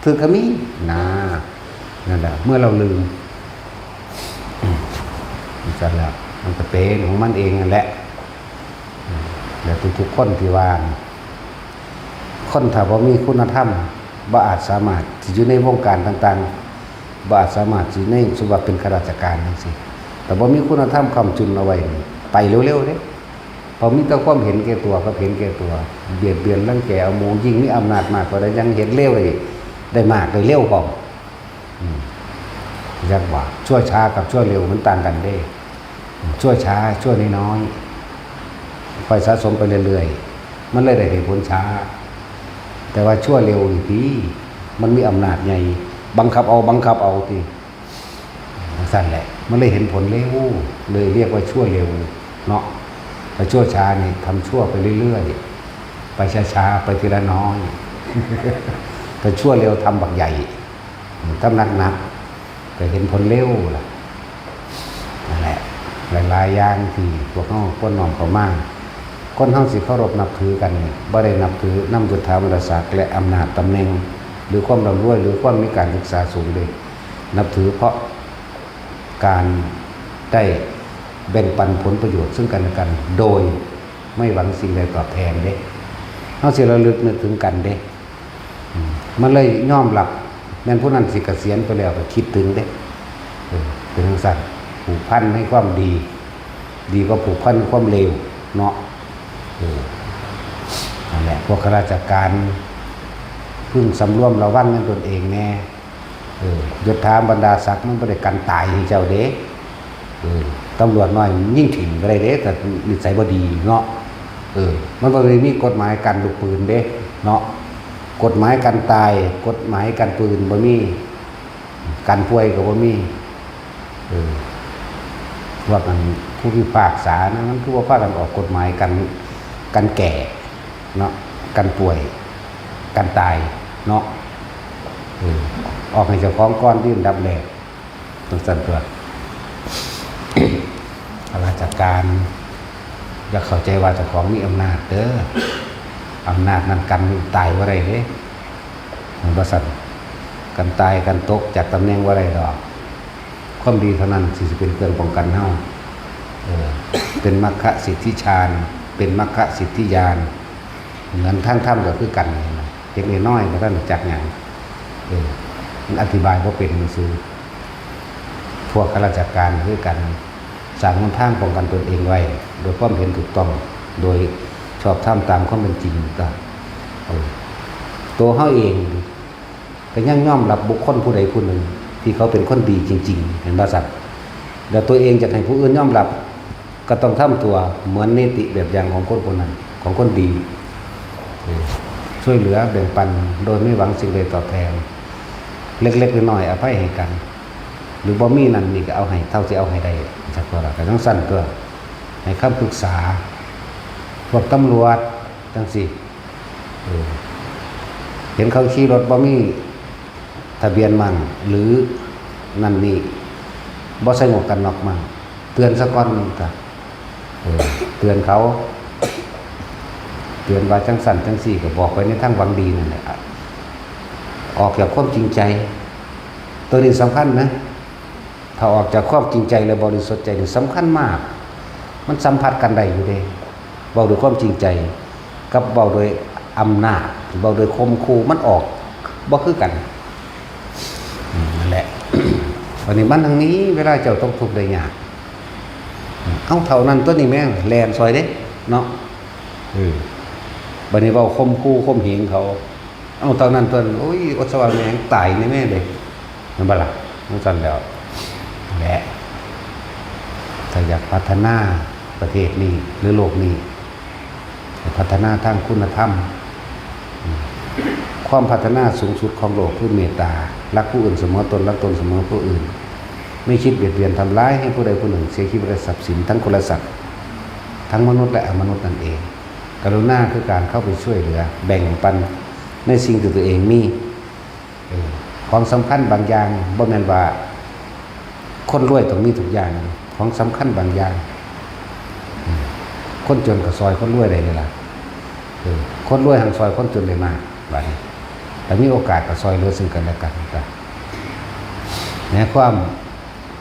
ถือกะมีนั่นแหละเมื่อเราลืมจังแล้วมันก็เป็นของมันเองนั่นแหละแล้วทุกๆคนที่ว่าคนถ้าบ่มีคุณธรรมบ่อาจสามารถที่อยู่ในวงการต่างๆบ่อาจสามารถสิในสมมุติเป็นข้าราชการจังซี่แต่บ่มีคุณธรรมค้ำจุนเอาไว้ไปเร็วๆเด้ พอมีแต่ความเห็นแก่ตัวก็เห็นแก่ตัวเบียดเบียนรังแกเอาหมูยิ่งมีอำนาจมากกว่าได้ยังเห็นเร็วเลยได้มากได้เร็วกว่ายักว่าชั่วช้ากับชั่วเร็วมันต่างกันได้ชั่วช้าชั่วน้อยๆค่อยสะสมไปเรื่อยๆมันเลยได้ผลช้าแต่ว่าชั่วเร็วนี่พี่มันมีอำนาจใหญ่บังคับเอาทีสั่นแหละมันเลยเห็นผลเร็วเลยเรียกว่าชั่วเร็วเนาะแต่ชั่วช้านี่ทำชั่วไปเรื่อยๆไปช้าๆไปทีละน้อยแต่ชั่วเร็วทำบักใหญ่ทำหนักๆแต่เห็นผลเร็วล่ะนั่นแหละหลายๆอย่างที่พวกเขาคนน้อมเขามากคนเขาสิเคารพนับถือกันบ่ได้นับถือน้ำจุฑาวิรศักดิ์และอำนาจตำแหน่งหรือความร่ำรวยหรือความมีการศึกษาสูงเลยนับถือเพราะการได้แบ่งปันผลประโยชน์ซึ่งกันและกันโดยไม่หวังสิ่งใดตอบแทนเด้เขาสิระลึกนึกถึงกันเด้มันเลยยอมรับแม้นผู้นั้นสิเกษียณไปแล้วก็คิดถึงเด้เป็นทั้งสัตว์ผูกพันให้ความดีก็ผูกพันความเลวเนาะนั่นแหละพวกข้าราชการพึ่งสำรวมระวังในตนเองแน่ยศถาบรรดาศักดิ์มันไม่ได้กันตายให้เจ้าเด้ตำรวจน้อยยิ่งถิ่นอะไรเด้แต่นิสัยบ่ดีเนาะมันบ่ได้มีกฎหมายกันลูกปืนเด้เนาะกฎหมายกันตายกฎหมายกันปืนบ่มีกันป่วยก็บ่มีว่ากันผู้พิพากษานะมันคือว่าพากันออกกฎหมายกันแก่เนาะกันป่วยกันตายเนาะออกให้เจ้าของก้อนยื่นดับแรกต้องสั่นตัวข้าราชการอยากเข้าใจว่าเจ้าของมีอำนาจเด้ออำนาจนั้นกันตายว่าไรเด้มันประสันกันตายกันตกจากตำแหน่งว่าไรดอกความดีเท่านั้นสิเป็นเครื่องป้องกันเฮาเป็นมรรคสิทธิฌานเป็นมรรคสิทธิญาณเหมือนทั้งถ้ำก็คือกันเด็กน้อยก็ท่านจักอย่างมันอธิบายว่าเป็นซื่อพวกข้าราชการคือกันสร้างหนทางป้องกันตนเองไว้โดยความเห็นถูกต้องโดยชอบทำตามความเป็นจริงก็ตัวเขาเองก็ยังยอมรับบุคคลผู้ใดผู้หนึ่งที่เขาเป็นคนดีจริงๆเห็นบ่สัตว์แล้วตัวเองจะให้ผู้อื่นยอมรับก็ต้องทำตัวเหมือนนิติแบบอย่างของคนนั้นของคนดีช่วยเหลือแบ่งปันโดยไม่หวังสิ่งใดตอบแทนเล็กๆน้อยๆอภัยให้กันหรือบ่มีนั่นนี่ก็เอาให้เท่าที่เอาให้ได้จากตัวเราก็ต้องสั้นตัวให้คำปรึกษาพวกตำรวจจังสิเห็นเขาขี่รถบ่มีทะเบียนมั่งหรือนั่นนี่บ่ใส่หมวกกันน็อกมั่งเตือนซะก่อนก็เตือนเขาเตือนว่าจังสั่นจังสี่ก็บอกไว้ในทางหวังดีนั่นแหละออกจากความจริงใจตัวนี้สำคัญนะถ้าออกจากความจริงใจและบริสุทธิ์ใจนี่สำคัญมากมันสัมผัสกันได้อยู่เด้เว้าด้วยความจริงใจกับเว้าโดยอำนาจเว้าโดยคมคูมันออกบ่คือกันนั่นแหละวันนี้มันทางนี้เวลาเจ้าต้องทุกข์ได้ยากเอาเท่านั้นตัวนี้แม่งแลนซอยเด้เนาะบัดนี้เว้าคมคูคมเหงเขาเอาเท่านั้นตัวโอ้ยอดสวรรค์แม่งตายแน่ๆเลยนั่นบ่ล่ะมันสั่นแล้วแหละถ้าอยากพัฒนาประเทศนี้หรือโลกนี้พัฒนาทางคุณธรรมความพัฒนาสูงสุดของโลกคือเมตตารักผู้อื่นเสมอตนรักตนเสมอผู้อื่นไม่คิดเบียดเบียนทำร้ายให้ผู้ใดผู้หนึ่งเสียชีวิตและทรัพย์สินทั้งคนและสัตว์ทั้งมนุษย์และอมนุษย์นั่นเองกรุณาคือการเข้าไปช่วยเหลือแบ่งปันในสิ่งที่ตัวเองมีของสำคัญบางอย่างบ่แม่นว่าคนรวยต้องมีทุกอย่างของสำคัญบางอย่างคนจนก็ซอยคนรวยได้เลยล่ะคนรวยหันซอยคนจนได้มากบัดนี้แต่มีโอกาสก็ซอยเหลือซึ่งกันและกันครับในความ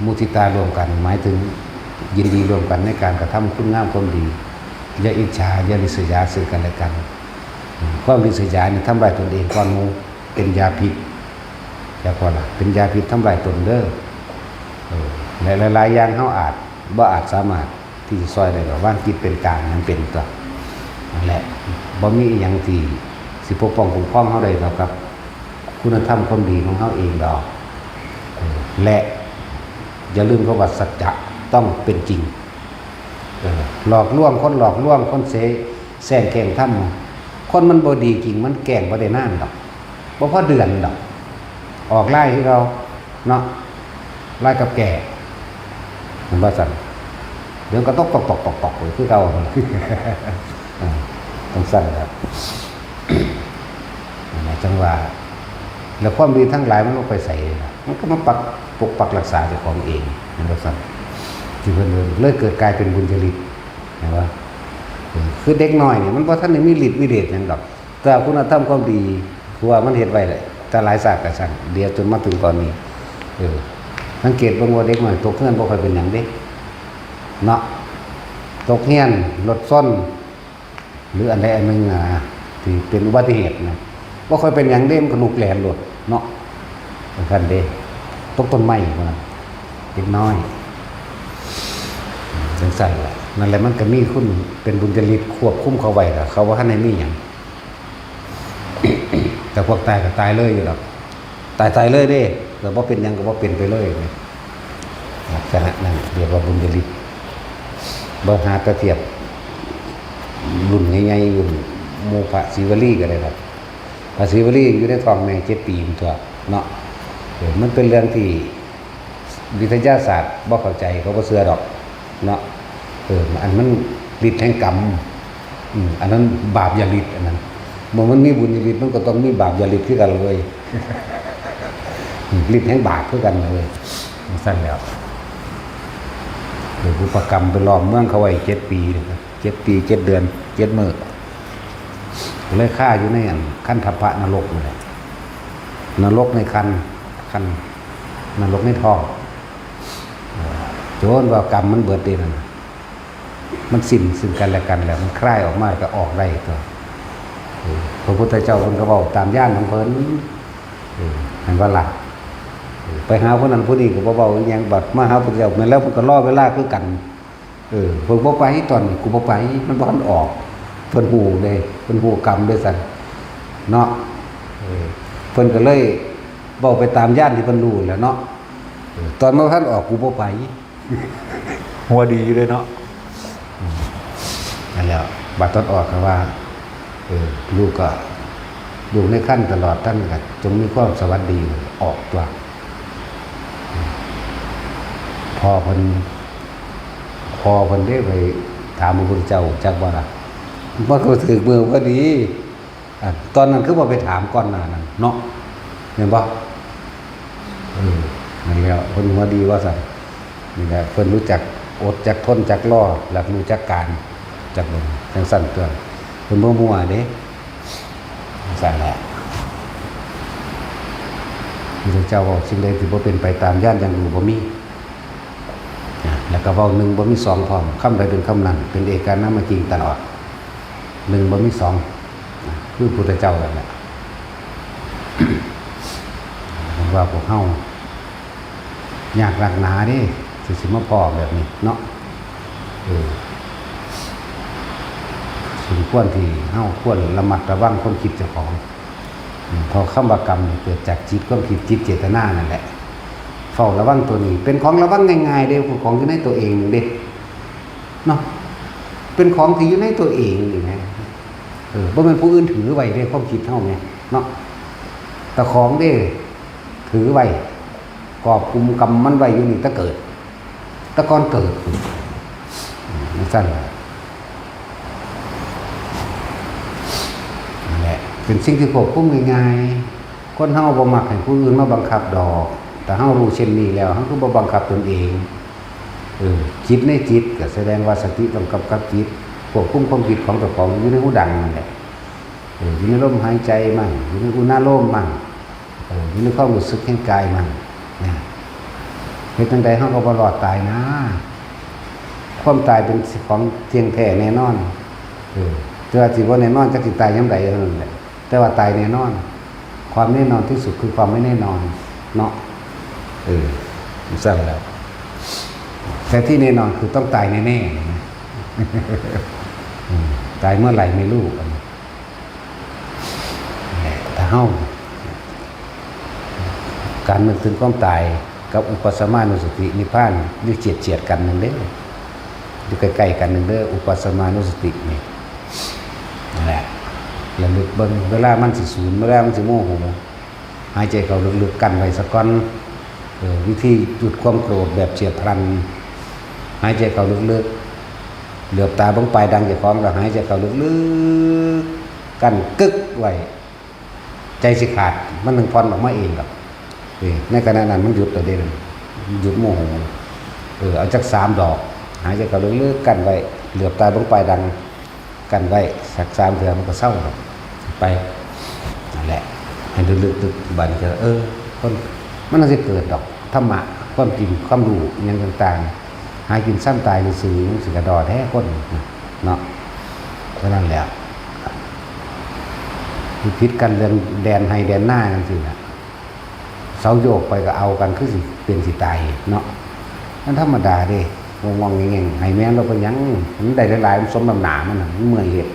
มุทิตารวมกันหมายถึงยินดีรวมกันในการกระทำคุณงามความดีอย่าอิจฉาอย่าริษยาซึ่งกันและกันความริษยานี่ทำลายตนเองก่อนหมู่เป็นยาพิษอย่าพอละเป็นยาพิษทำลายตนเด้อและหลายๆอย่างเฮาอาจบ่อาจสามารถ ที่ซอยได้ก็ว่างจิตเป็นกลางนั้นเป็นตัวนั่นแหละบ่มีอีหยังที่สิปกป้องคุ้มครองเฮาได้หรอกครับคุณธรรมความดีของเฮาเองดอกและอย่าลืมคำว่าสัจจะต้องเป็นจริงหลอกลวงคนเสแซงแกล้งทำคนมันบ่ดีจริงมันแกล้งบ่ได้นานดอกบ่พอเดือนดอกออกไล่ที่เราเนาะไล่กับแก่มันว่าสั่นเดี๋ยวก็ตกคือเราต้องสั่นครับจังหวะแล้วความดีทั้งหลายมันก็ไปใส่มันก็มาปกปักรักษาเจ้าของเองมันว่าสั่นที่เพิ่นเลยเกิดกลายเป็นบุญจริตนะว่าคือเด็กน้อยเนี่ยมันบ่ทันได้มีฤทธิ์มีเดชหยังดอกแต่คุณธรรมความดีคือว่ามันเฮ็ดไว้แหละแต่หลายศาสตร์ก็สั่นเดี๋ยวจนมาถึงตอนนี้สังเกตเบิ่งว่าเด็กน้อยตกเฮือนบ่ค่อยเป็นหยังเด้เนาะตกเฮือนรถส้นหรืออันใดอันหนึงที่เป็นอุบัติเหตุนะบ่ค่อยเป็นหยังเด้มันก็ลุกแหลนรถเนาะกันเด้ตกต้นไม้พุ่นน่ะเด็กน้อยจังซั่นล่ะนั่นแหละมันก็มีคุณเป็นบุญจริตควบคุมเขาไว้ล่ะเขาว่าทันได้มีหยัง แต่พวกตายก็ตายเลยอยู่ดอกตายเลยเด้แต่บ่เป็นหยังก็บ่เป็นไปเลยลักษณะนั้นเรียกว่าบุญจริตบ่หาตะเทียบรุ่นใหญ่ๆรุ่นโมภะศิวลีก็ได้ครับพระศิวลีอยู่ในท้องแม่7 ปีพุ่นตัวเนาะมันเป็นเรื่องที่วิทยาศาสตร์บ่เข้าใจเขาบ่เชื่อดอกเนาะอันมันฤทธิ์แห่งกรรมอันนั้นบาปอย่าฤทธิ์อันนั้นเมื่อมันมีบุญญาฤทธิ์มันก็ต้องมีบาปอย่าฤทธิ์คือกันเลยฤทธิ์แห่งบาปคือกันเลยสั้นแล้วอุปกรรมไปล้อมเมืองเขาไว้7 ปี7 ปี 7 เดือน 7 มื้อเลยฆ่าอยู่ในคันธพะนรกนี่แหละนรกในคันนรกในท้องโจรว่ากรรมมันเบิดเดนั่นมันสิ้นซึ่งกันและกันแล้วมันคลายออกมาก็ออกได้ตัวพระพุทธเจ้าเพิ่นก็เว้าตามย่านของเพิ่นหันว่าล่ะไปหาผู้นั้นผู้นี้ก็บ่เว้าอีหยังบัดมาหาพระพุทธเจ้าแม่นแล้วเพิ่นก็รอเวลาคือกันเพิ่นบ่ไปตอนนี้กูบ่ไปมันบ่ทันออกเพิ่นฮู้เด้เพิ่นฮู้กรรมด้วยซั่นเนาะเพิ่นก็เลยเว้าไปตามย่านที่เพิ่นรู้แหล้วเนาะตอนมันทันออกกูบ่ไปหัวดีอยู่เลยเนาะนั่นแหละบัดตอนออกก็ว่าลูกก็อยู่ในขั้นตลอดท่านก็จงมีความสวัสดีออกตัวพอเพิ่นได้ไปถามพระพุทธเจ้าจักว่าล่ะมันก็ถึกมือพอดีตอนนั้นคือบ่ไปถามก่อนหน้านั้นเนาะเห็นบ่นั่นแล้วเพิ่นหัวดีว่าซั่นนี่แหละเพิ่นรู้จักอดจักทนจักรอหลักรู้จักการจักลงจังสั่นตัวเพิ่นบ่มั่วเด้สั่นแหละพระเจ้าว่าสิ่งใดที่บ่เป็นไปตามย่านอย่างรู้บ่มีแล้วก็เว้า1บ่มี2พร้อมคำใดเป็นคำนั้นเป็นเอกานามจริงตลอด1บ่มี2คือพุทธเจ้านั่นแหละว่าพวกเฮายากหนักหนาเด้สิมาพอแบบนี้เนาะสมควรที่เฮาควรระมัดระวังความคิดเจ้าของเพราะคำว่ากรรมเกิดจากจิตความคิดจิตเจตนานั่นแหละเฝ้าระวังตัวนี้เป็นของระวังง่ายๆเด้ของอยู่ในตัวเองเด้เนาะเป็นของที่อยู่ในตัวเองนี่แหมบ่แม่นผู้อื่นถือไว้เด้ความคิดเฮาแม่เนาะแต่ของเด้ถือไว้กอบกุมกรรมมันไว้อยู่นี่ตะเกิดตะก่อนเกิดสั่นนั่นแหละเป็นสิ่งที่ควบคุมง่ายๆคนเฮาบ่มักให้ผู้อื่นมาบังคับดอกแต่เฮารู้เช่นนี้แล้วเฮาก็บ่บังคับตนเองจิตในจิตก็แสดงว่าสติต้องกำกับจิตควบคุมความคิดของเจ้าของอยู่ในหูดังนั่นแหละอยู่ในลมหายใจมั่งอยู่ในอุณาโลมมั่งอยู่ในความรู้สึกแห่งกายมั่งเฮ็ดจังใดเฮาก็บ่รอดตายนะความตายเป็นของเที่ยงแท้แน่นอนแต่ว่าสิบ่แน่นอนจักสิตายยามใดเท่านั้นแหละแต่ว่าตายแน่นอนความแน่นอนที่สุดคือความไม่แน่นอนเนาะสั่นแล้วแต่ที่แน่นอนคือต้องตายแน่ๆ ตายเมื่อไหร่ไม่รู้ถ้าเฮาการนึกถึงความตายกับอุปสมานุสตินิพพานอยู่เฉียดกันหนึ่งเด้ออยู่ใกล้ๆกันหนึ่งเด้ออุปสมานุสตินี่นั่นแหละระลึกเบิ่งเวลามันสิสูญเวลามันสิโมโหหายใจเข้าลึกๆกันไว้สักก่อนวิธีหยุดความโกรธแบบเฉียบพลันหายใจเข้าลึกๆเหลือบตาบังไปดังจากของแล้วหายใจเข้าลึกๆกันกึกไว้ใจสิขาดมันนึงพรออกมาเองหรอกในขณะนั้นมันหยุดตัวเด่นหยุดโมโหเอาจัก3 ดอกหายใจเข้าลึกๆกันไว้เหลือบตาบังไปดังกันไว้สัก3 เทื่อมันก็เศร้าครับไปนั่นแหละให้ลึกๆบันจะคนมันน่าจะเกิดดอกธรรมะความจริงความรู้อย่างต่างๆหากินซ้ำตายในสื่อสิ่งกระดอแท้คนเนาะเพราะนั้นแหละพิษกันเรื่องแดนให้แดนหน้ากันสินะเสาโยกไปก็เอากันคือสิเป็นสิตายเนาะนั่นธรรมดาเด้วงๆเงี้ยๆให้แม่เราไปยังมันได้หลายๆมันสมน้ำหนามันเมื่อยเหตุ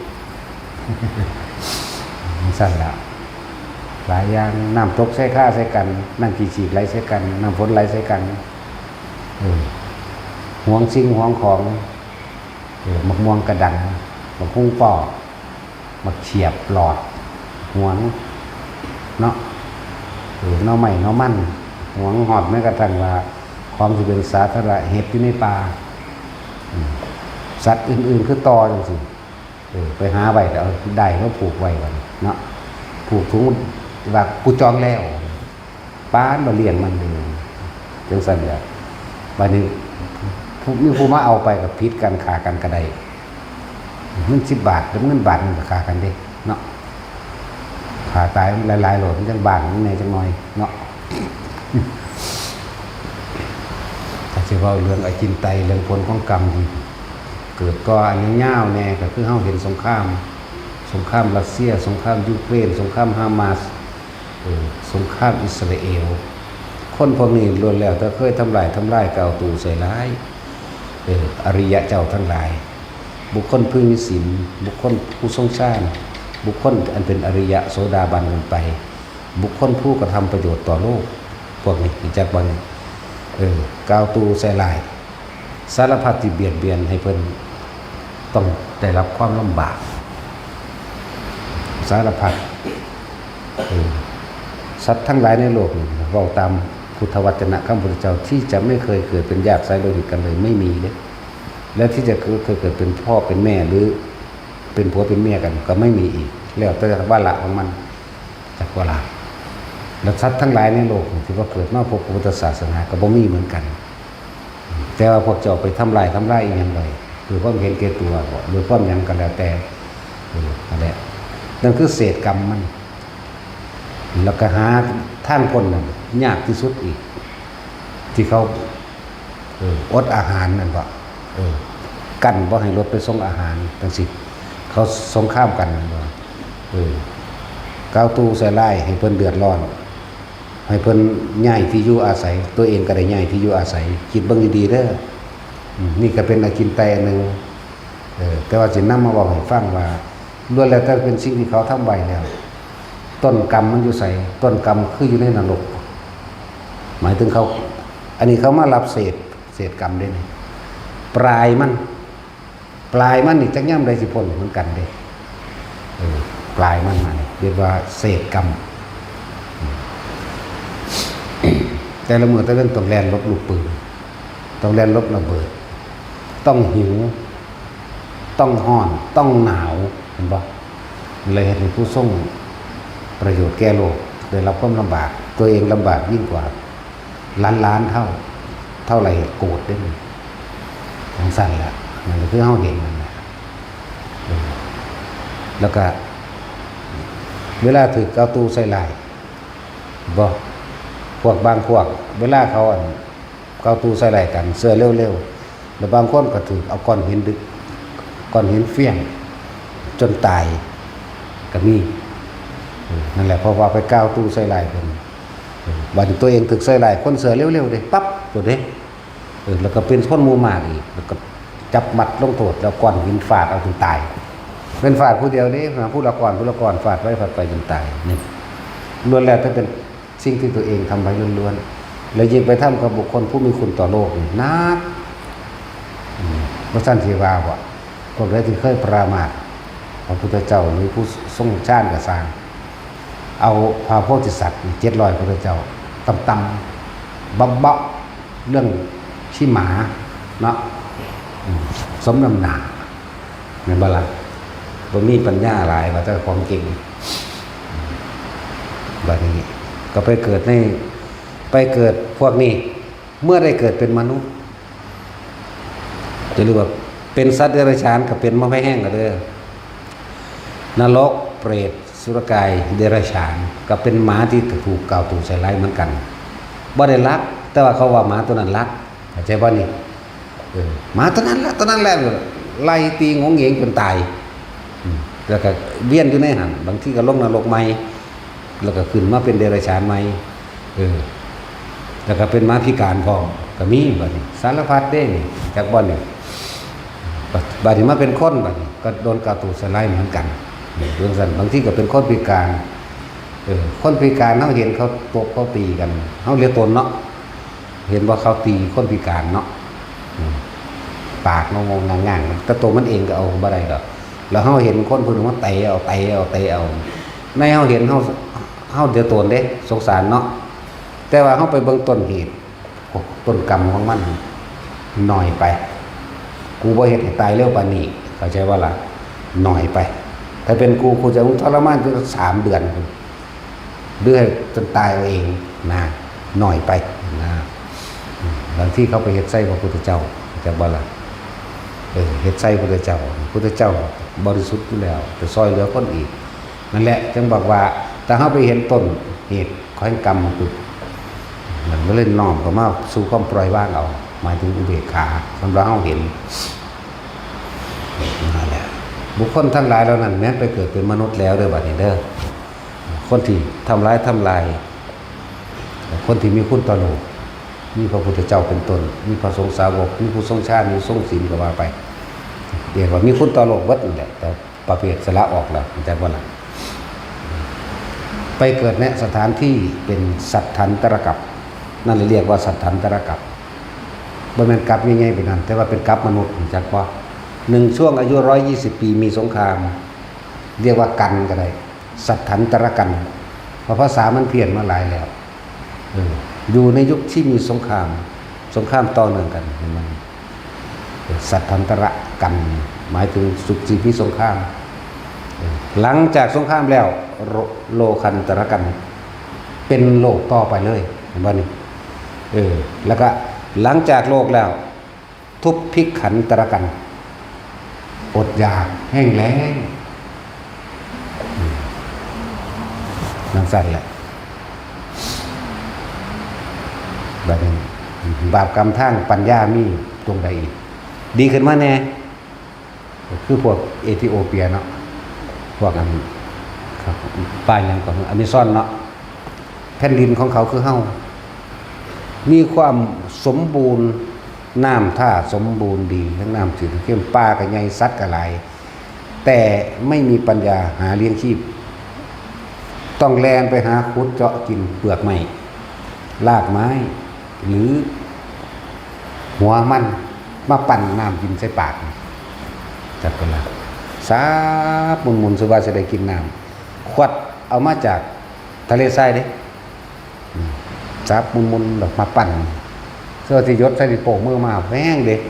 สั่นแล้วหลายอย่างน้ำตกใส่ข้าใส่กันน้ำขี้ฉีกไหลใส่กันน้ำฝนไหลใส่กันห่วงสิ่งห่วงของมักม่วงกระดังมักหุ้งปอมักเฉียบหลอดห่วงเนาะเนาะใหม่เนาะมั่นห่วงหอดแม้กระทั่งว่าความสิเป็นสาธารณะเห็บอยู่ในป่าสัตว์อื่นๆคือตอจังสิไปหาไว้เอาได้เขาผูกไว้ก่อนเนาะผูกถุงว่ากูจองแล้วป้านมาเลี้ยงมันเลยจังสันเนี่ยวันนี้มีผู้มาเอาไปกับพิษกันขากันกระไดเงิน10 บาทแล้วเงินบาทมันขากันเด้เนาะขาตายหลายๆโหลดจังบาทนี่ในจังน้อยเนาะถ้าจะว่าเรื่องไอ้จินไตเรื่องผลของกรรมเกิดก็อันนี้ย่าวแน่ก็คือเฮาเห็นสงครามรัสเซียสงครามยูเครนสงครามฮามาสสงครามอิสราเอลคนพวกนี้ล้วนแล้วแต่เคยทำลายเก่าตู่ใส่ร้ายอริยะเจ้าทั้งหลายบุคคลพึงมีศีลบุคคลผู้ทรงฌานบุคคลอันเป็นอริยะโสดาบันกันไปบุคคลผู้กระทำประโยชน์ต่อโลกพวกนี้จากวันกาวตู่ใส่ร้ายสารพัดที่เบียดเบียนให้เพิ่นต้องได้รับความลำบากสารพัดสัตว์ทั้งหลายในโลกเว้าตามพุทธวจนะคำพุทธเจ้าที่จะไม่เคยเกิดเป็นญาติสายโลหิตกันเลยไม่มีเลยและที่จะเคยเกิดเป็นพ่อเป็นแม่หรือเป็นผัวเป็นเมียกันก็ไม่มีอีกแล้วแต่ว่าละของมันจากว่าละแล้วสัตว์ทั้งหลายในโลกที่ว่าเกิดมาพบพุทธศาสนาก็บ่มีเหมือนกันแต่ว่าพวกเจ้าไปทำลายอีกอย่างไรคือความเห็นแก่ตัวหรือความยังกันแล้วแต่นั่นแหละนั่นคือเศษกรรมมันแล้วก็หาท่านคนนั้นยากที่สุดอีกที่เขาอดอาหารนั่นว่ากันบ่ให้รถไปส่งอาหารจังสิเขาสงครามกันนั่นว่าก้าวตู้ใส่ไล่ให้เพิ่นเดือดร้อนให้เพิ่นย้ายที่อยู่อาศัยตัวเองก็ได้ย้ายที่อยู่อาศัยคิดเบิ่งดีๆเด้อนี่ก็เป็นอากินไตอันนึงแต่ว่าสินำมาบอกให้ฟังว่าล้วนแล้วแต่เป็นสิ่งที่เขาทำไว้แล้วต้นกรรมมันอยู่ใส่ต้นกรรมคืออยู่ในนรกหมายถึงเขาอันนี้เขามารับเศษกรรมได้นี่ปลายมันนี่จักย่ำใดสิพ้นเหมือนกันเด้ปลายมันมาเรียกว่าเศษกรรมแต่ละเมื่อแต่เรื่องต้องแลนลบลูกปืนต้องแลนลบระเบิดต้องหิวต้องห้อนต้องหนาวเห็นปะเลยเห็นผู้ทรงประโยชน์แก่โลกได้รับความลำบากตัวเองลำบากยิ่งกว่าล้านเท่าไรโกรธได้เลยทั้งสั้นแหละมันคือเฮาเห็นมันนะแล้วก็เวลาถือเกาตูใส่ลายบ่พวกบางพวกเวลาเขาเกาตูใส่ลายกันเสื้อเร็วๆแล้วบางคนก็ถือเอาก้อนหินดึกก้อนหินเฟี้ยงจนตายก็มีนั่นแหละเพราะว่าไปก้าวตู้ใส่ลายคนบัดตัวเองถึกใส่ลายคนเสือเร็วๆเลยปั๊บตัวเด้แล้วก็เป็นคนมูมากอีกแล้วก็ จับมัดลงโทษแล้วก้อนหินฟาดเอาจนตายเป็นฟาดผู้เดียวนี้ผู้ละก้อนฟาดไว้ฟาดไปจนตายนี่ล้วนแล้วถ้าเป็นสิ่งที่ตัวเองทำไว้ล้วนๆแล้วยิ่งไปทำกับบุคคลผู้มีคุณต่อโลกนี่นักพระสันติวาว่าพวกใดที่เคยปรามาสพระพุทธเจ้าหรือผู้ทรงชาติกสร้างเอาพระโพธิสัตว์700พระพุทธเจ้าตำบับเบาเรื่องขี้หมาเนาะสมน้ำหนาในบาลาบ่มีปัญญาหลายว่าแต่ความเก่งแบบนี้ก็ไปเกิดพวกนี้เมื่อได้เกิดเป็นมนุษย์จะเรียกว่าเป็นสัตว์เดรัจฉานกับเป็นมะไฟแห้งกันเด้อนรกเปรตสุรกายเดรัจฉานกับเป็นหมาที่ถูกกล่าวถูกใส่ร้ายเหมือนกันบ่ได้รักแต่ว่าเขาว่าหมาตัวนั้นรักเข้าใจบ่นี่หมาตัวนั้นแหละไล่ตีงงเหงจนตายแล้วก็เวียนอยู่ในหันบางทีก็ลงนรกใหม่แล้วก็ขึ้นมาเป็นเดรัจฉานใหม่แล้วก็เป็นหมาพิการพร้อมก็มีบัดนี้สารพัดเด้นี่จากบ่นี่บัดนี้มาเป็นคนบัดนี้ก็โดนกล่าวถูกใส่ร้ายเหมือนกันเรื่องสั้นบางทีก็เป็นคนพิการคนพิการเฮาเห็นเขาตบเขาตีกันเฮาเรียกตนเนาะเห็นว่าเขาตีคนพิการเนาะปากงงๆง่างๆแต่ตัวมันเองก็เอาบ่ได้ดอกแล้วเฮาเห็นคนผู้นึงว่าเตะเอาในเฮาเห็นเฮาเดือดตนเด้สงสารเนาะแต่ว่าเฮาไปเบิ่งต้นเหตุต้นกรรมของมันน้อยไปกูบ่เฮ็ดให้ตายเร็วปานนี้เข้าใจว่าล่ะน้อยไปถ้าเป็นกูจะทรมานจน3 เดือนหรือให้จนตายเอาเองนะน้อยไปนะบางที่เขาไปเฮ็ดไส้พระพุทธเจ้าจะบ่ล่ะเฮ็ดไส้พระพุทธเจ้าบริสุทธิ์อยู่แล้วจะซอยเหลือคนอีกนั่นแหละจึงบอกว่าถ้าเฮาไปเห็นต้นเหตุของกรรมมันก็เล่นน้อมเข้ามาสู่ความปล่อยวางเอาหมายถึงอุเบกขาสำหรับเฮาเห็นนั่นแหละบุคคลทั้งหลายเหล่านั้นแม้ไปเกิดเป็นมนุษย์แล้วเด้อบัดนี้เด้อคนที่ทำลายคนที่มีคุณต่อโลกมีพระพุทธเจ้าเป็นต้นมีพระสงฆ์สาวกมีผู้ทรงชาติมีทรงศีลก็ว่าไปเรียกว่ามีคุณต่อโลกวัดนั่นแหละแต่ประเภทสละออกแล้วแต่ว่าล่ะไปเกิดในสถานที่เป็นสัตถันตรกัปนั่นเรียกว่าสัตถันตรกัปบ่แม่นกัปง่ายๆไปนั่นแต่ว่าเป็นกัปมนุษย์จักว่า1ช่วงอายุ120 ปีมีสงครามเรียกว่ากันก็ได้สัตถันตรกันเพราะภาษามันเพี้ยนมาหลายแล้วอยู่ในยุคที่มีสงครามต่อเนื่องกันมันสัตถันตระกันหมายถึงสุขจีพิสงครามหลังจากสงครามแล้วโลคันตรกันเป็นโลกต่อไปเลยเห็นบ่นี่แล้วก็หลังจากโลกแล้วทุบพิกขันตรกันอดอยากแห้งแล้งนั่นสั่นแหละแบบนี้บาปกรรมทางปัญญามีตรงใดอีกดีขึ้นมาแน่คือพวกเอธิโอเปียเนาะพวกอันครับป้ายอย่างของอเมซอนเนาะแผ่นดินของเขาคือเฮามีความสมบูรณ์น้ำท่าสมบูรณ์ดีทั้งน้ำจืดเข้มป่ากับใหญ่สัตว์กับหลายแต่ไม่มีปัญญาหาเลี้ยงชีพต้องแลนไปหาขุดเจาะกินเปลือกไม้รากไม้หรือหัวมันมาปั่นน้ำกินใส่ปากจับกันละสาบมุนสุว่าจะได้กินน้ำขวดเอามาจากทะเลทรายเด้สาบมุนแบบมาปั่นเสื้อที่ยศใส่ดิโป่งมือมาแห้งเด็ก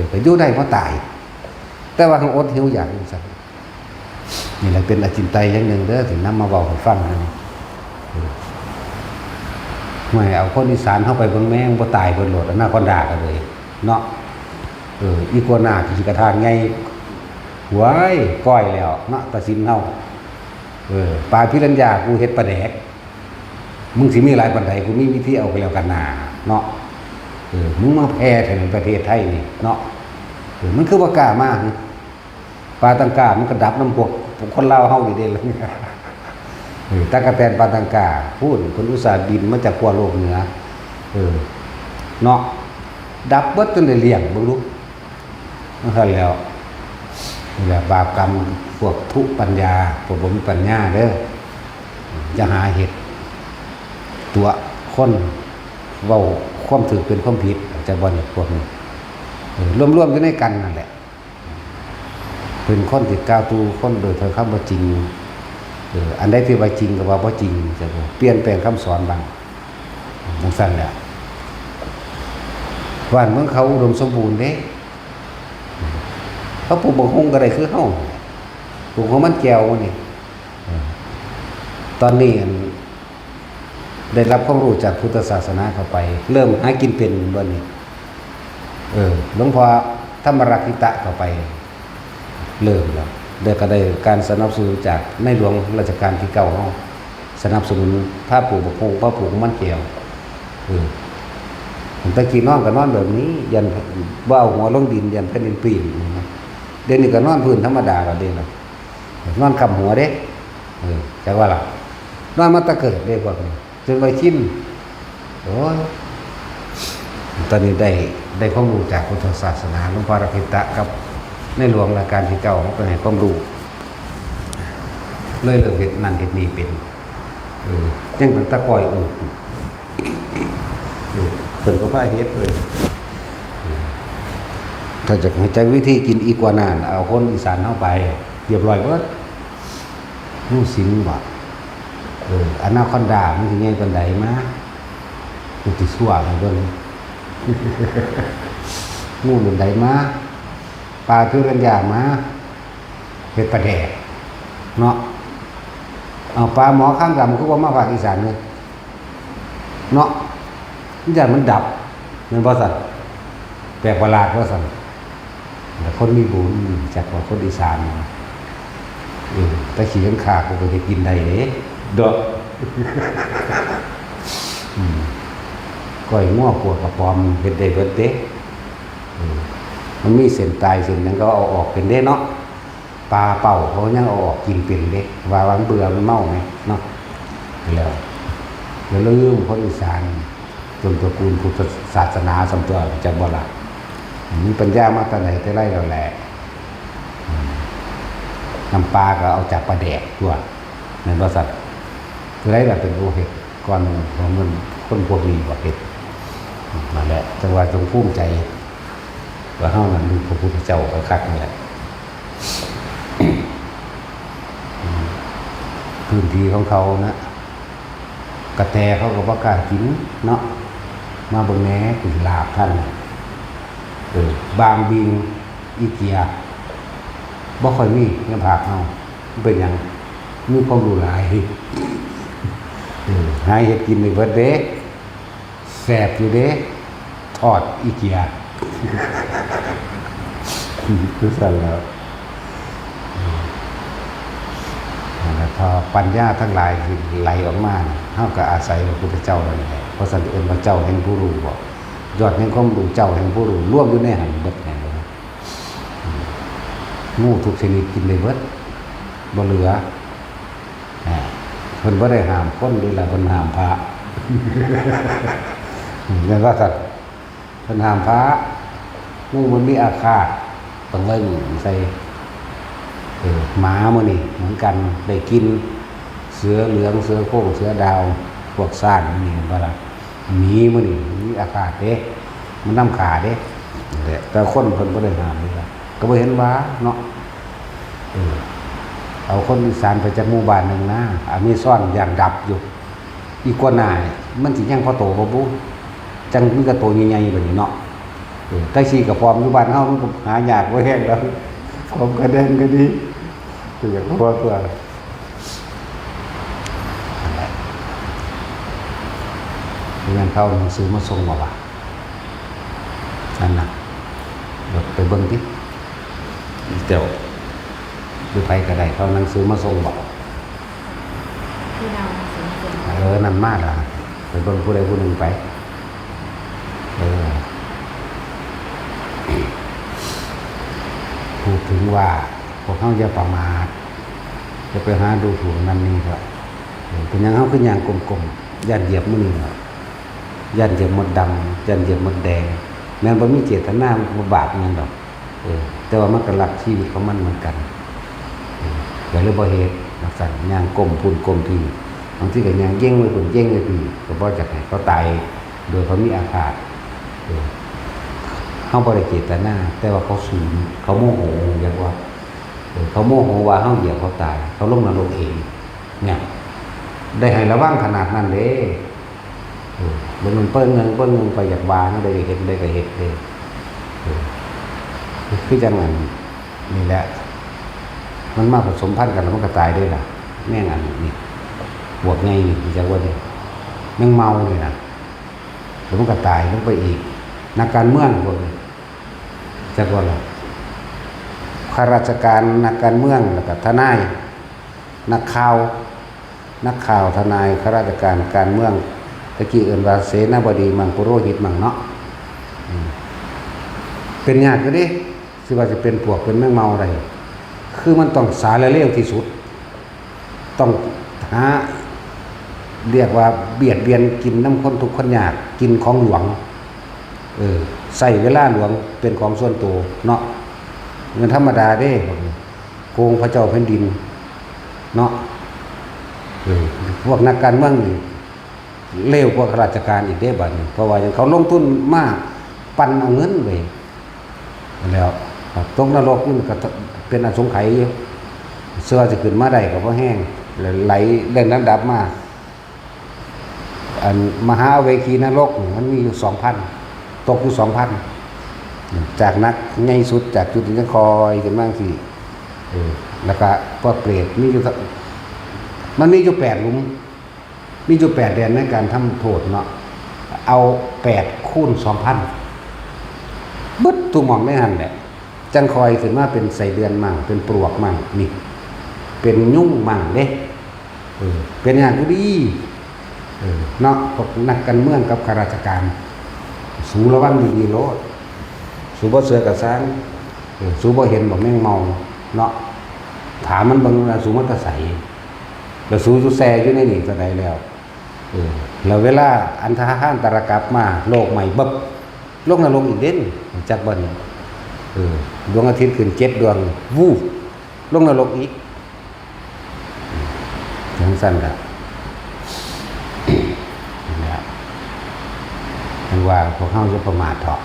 ไปอยู่ได้เพราะตายแต่ว่าเขาอดหิวอย่างนี้สักนี่แหละเป็นอจินไตยอย่างหนึ่งเด้อถึงนำมาบอกให้ฟังนะไม่เอาคนอีสานเข้าไปเบิ่งแม่งบ่ตายเบิ่งโหลดอนาคอนดากันเลยเนาะอีกัวหน้าขี่กระทางไงหวยก้อยแล้วเนาะตัดสินเฮาปลาพิรัญญากูเฮ็ดปลาแดกมึงสิมีหลายปานใดกูมีวิธีเอาไปแล้วกันหน้าเนาะมึงมาแพ้ถึงประเทศไทยนี่เนาะมันคือบ่กล้ามากปลาตังกามันก็ดับน้ำพวกคนลาวเฮานี่เด้ล่ะตะกะแตนปลาตังกาพูดคนอุตส่าห์บินมาจากขั้วโลกเหนือเนาะดับเบิดจนได้เลี้ยงบ่รู้ นั่นแล้วนี่แหละบาปกรรมพวกทุปัญญาพวกบ่มีปัญญาเด้อจะหาเหตุตัวคนเว้าความถือเป็นความผิดจะบ่นี่พวกนี้รวมๆอยู่ในกันนั่นแหละเป็นคนที่กล่าวตูคนโดยถ้อยคำบ่จริงอันใดที่ว่าจริงก็ว่าบ่จริงจะเปลี่ยนแปลงคำสอนบางจังซั่นแหละบ้านเมืองเขาอุดมสมบูรณ์เด้เขาปลูกบักฮุงก็ได้คือเฮาปลูกของมันแก้วนี่ตอนนี้ได้รับความรู้จากพุทธศาสนาเข้าไปเริ่มหากินเป็นบ่นี่หลวงพ่อธรรมรักขิตะเข้าไปเริ่มแล้วก็ได้การสนับสนุนจากในหลวงรัชกาลที่9เฮาสนับสนุนผ้าปลูกบักฮุงผ้าปลูกมันแก้วตะกี้นอนก็นอนแบบนี้ยันบ่เอาหัวลงดินยันแผ่นดินปีนเดี๋ยวนี้ก็นอนพื้นธรรมดาก็ได้ล่ะนอนคำหัวเด้จักว่าล่ะนอนมาตะเกิดเด้พวกนี้จนไปชินโอ้ยตอนนี้ได้ความรู้จากพุทธศาสนาหลวงพ่อรักขิตะกับในหลวงรัชกาลที่9เฮาก็ให้ความรู้เลยเรื่องเฮ็ดนั่นเฮ็ดนี่เป็นจังเป็นตะก้อยเพิ่นก็พาเฮ็ดเลยถ้าจะให้จักวิธีกินอีกัวน่านเอาคนอีสานเข้าไปเรียบร้อยเบิดงูสิงบ่อนาคอนดามันสิใหญ่ปานใดมามันสิชั่วมันเบิ่งงูมันใดมาปลาคือกันยามาเฮ็ดปลาแดกเนาะเอาปลาหมอข้างดำคือว่ามาภาคอีสานเลยเนาะอย่างมันดับมันบ่สั่นแปลกประหลาดบ่สั่นแต่คนมีบุญจักว่าคนอีสานแต่ขี้ข้างขาก็ไปกินได้เด้ดอกก้อยง้อปวดกระปอมเฮ็ดได้เบิดเด้มันมีเส้นตายเส้นนั้นก็เอาออกเป็นเด้เนาะปลาเป่าเขายังเอาออกกินเป็นเด้ว่าวันเบื่อมันเมาไหมเนาะแล้วลืมคนอีสานจนตระกูลพุทธศาสนาสำตัวจะบ่ล่ะมีปัญญามาแต่ไหนแต่ไรแล้วแหละน้ำปลาก็เอาจากปลาแดกตัวในบริษัทไรล่ะเป็นโอเห็ดก่อนของมันคนพวกนี้ว่าเห็ดมาแหละจังหวะจงภูมิใจว่าเฮานั้นมีพระพุทธเจ้าก็คักนี่แหละพื้นที่ของเขานะกระแตเขาก็บ่กล้ากินเนาะมาเบิ่งแหน่กินลาบท่านบางบิงอีเกียบ่ค่อยมีเงินผักเฮาเป็นหยังมีความรู้หลายหาเฮ็ดกินในเบิดเด้แซ่บอยู่เด้ทอดอีเกียคือสั่นแล้วพอปัญญาทั้งหลายไหลออกมาเฮาก็อาศัยพระพุทธเจ้านั่นแหละเพราะสันเอิ้นว่าเจ้าแห่งผู้รู้บ่ยอดแห่งความรู้เจ้าแห่งผู้รู้รวมอยู่ในหันเบิดแห่งเลยงูทุกชนิดกินได้เบิดบ่เหลือเพิ่นบ่ได้ห้ามคนด้วยล่ะเพิ่นห้ามพระเรียกว่าสัตว์เพิ่นห้ามพระงูมันมีอาฆาตต้องไว้ใส่หมามื้อนี่เหมือนกันได้กินเสือเหลืองเสือโคร่งเสือดาวพวกซ่านนี่บ่ล่ะหมีมื้อนี่มีอาฆาตเด้มันนำขาเด้แต่คนเพิ่นบ่ได้ห้ามนี่ล่ะก็บ่เห็นว่าเนาะเอาคนอีสานไปจากหมู่บ้านนึงนะมีซ่อนอย่างดับอยู่อีกว่าหน้ามันสิยังพอโตบ่บุจังมีกระโตใหญ่ๆแบบนี้เนาะใต้ชีกับพร้อมอยู่บ้านเฮามันก็หายากบ่แห้งแล้วผมก็เด่นก็ดีตัวอย่างพวกตัวเรื่องเขาหนังสือมาส่งมาว่านั่นน่ะไปเบิ่งติเดี๋ยวดูไปก็ได้เขาหนังสือมาส่งบอกที่เราสนใจนั่นมากอ่ะไปเบิ่งผู้ใดผู้หนึ่งไปพูดถึงว่าพวกเขาจะประมาทจะไปหาดูถูกนั่นนี่ก็เป็นยังเขาขึ้นอย่างกลมๆยันเหยียบมือยันเหยียบมดดำยันเหยียบมดแดงแม้ว่ามีเจตนามันบาปนั่นหรอก แต่ว่ามันก็รักชีวิตของมันเหมือนกันอย่าเลยบ่เหตุลักษณะย่างก้มพุ่นก้มพี่บางทีก็ย่างเย่งไปพุ่นเย่งไปพี่ก็บ่จักให้เขาตายโดยเขามีอาฆาตเฮาบ่ได้เจตนาแต่ว่าเขาสูญเขาโมโหอย่างว่าเขาโมโหว่าเฮาเหยียบเขาตายเขาลงนรกเองเนี่ยได้ให้ระวังขนาดนั้นเด้มันเปิ้นเงินไปอยากวางได้เห็นได้ก็เฮ็ดเด้คือจังนั้นนี่แหละมันมาผสมพันธุ์กันแล้วมันก็ตายด้วยล่ะแม่งอันนี้บวกไงนี่จังว่านี่แม่งเมาเลยนะแล้วมันก็ตายลงไปอีกนักการเมืองพวกนี้จังว่าล่ะข้าราชการนักการเมืองแล้วก็ทนายนักข่าวทนายข้าราชการการเมืองตะกี้เอิ้นว่าเสนาบดีมังปุโรหิตมังเนาะเป็นญาติก็ดิสิว่าจะเป็นพวกเป็นแมงเมาอะไรคือมันต้องสารเลวที่สุดต้องหาเรียกว่าเบียดเบียนกินน้ำคนทุกคนยากกินของหลวงใส่เวลาหลวงเป็นของส่วนตัวเนาะเงินธรรมดาเด้โกงพระเจ้าแผ่นดินเนาะพวกนักการเมืองนี่เลวกว่าข้าราชการอีกเด้บัดนี้เพราะว่าอย่างเขาลงทุนมากปั่นเอาเงินไปแล้วตกนรกนี่ก็เป็นอสงไขยอยู่เสื้อจะขึ้นมาได้ก็เพราะแห้งไหลเล่นน้ำดับมาอันมหาเวคีนรกมันมีอยู่ 2,000 ตกอยู่ 2,000 จากนักง่ายสุดจากจุดที่จะคอยกันบ้างสิแล้วก็พวกเปรตมีอยู่มันมีอยู่8 หลุมมีอยู่8 แดนในการทำโทษเนาะเอา8 คูณ 2,000 บึดทุกหม่องได้หันแหละจังคอยขึ้นมาเป็นไส้เดือนมั่งเป็นปลวกมั่งนี่เป็นยุ่งมั่งเด้เป็นอย่างกูดีเนาะพวกนักการเมืองกับข้าราชการสูระวังดีๆโลดสูบ่เสือกับซ้างสูบ่เห็นบ่แม่งเมาเนาะถามมันเบิ่งสูมันก็ใสแล้วสูแซ่อยู่ในนี่ก็ได้แล้วแล้วเวลาอันทหารตรกลับมาโลกใหม่บึบโลกนรกอีกเด่นจักบ่นี่ดวงอาทิตย์ขึ้น7 ดวงวูบลงนรกอีกจังซั่นล่ะมันว่าพวกเฮาจะประมาทเถาะ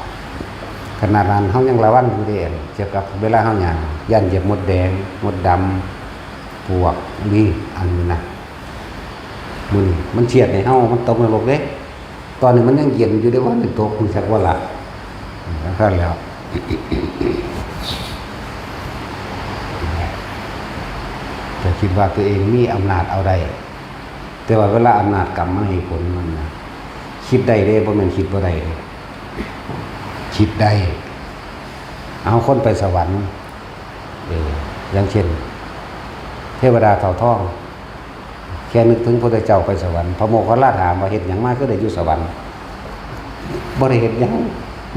ขนาดนั้นเฮายังระวังอยู่เด้เกี่ยวกับเวลาเฮาย่างย่านเหยียบมดแดงมดดำปวกนี่อันนี้นะมันเฉียดในเฮามันตกนรกเด้ตอนนี้มันยังเย็นอยู่ได้ว่า1 ตกคุณจักว่าล่ะแล้วจะคิดว่าตัวเองมีอำนาจเอาได้แต่ว่าเวลาอำนาจกรรมมันให้ผลมันนะคิดได้เด้บ่แม่นคิดบ่ได้คิดได้เอาคนไปสวรรค์อย่างเช่นเทวดาเต่าทองแค่นึกถึงพระพุทธเจ้าไปสวรรค์พระโมคคัลลาถามว่าเฮ็ดหยังมาคือได้อยู่สวรรค์บ่ได้เฮ็ดหยัง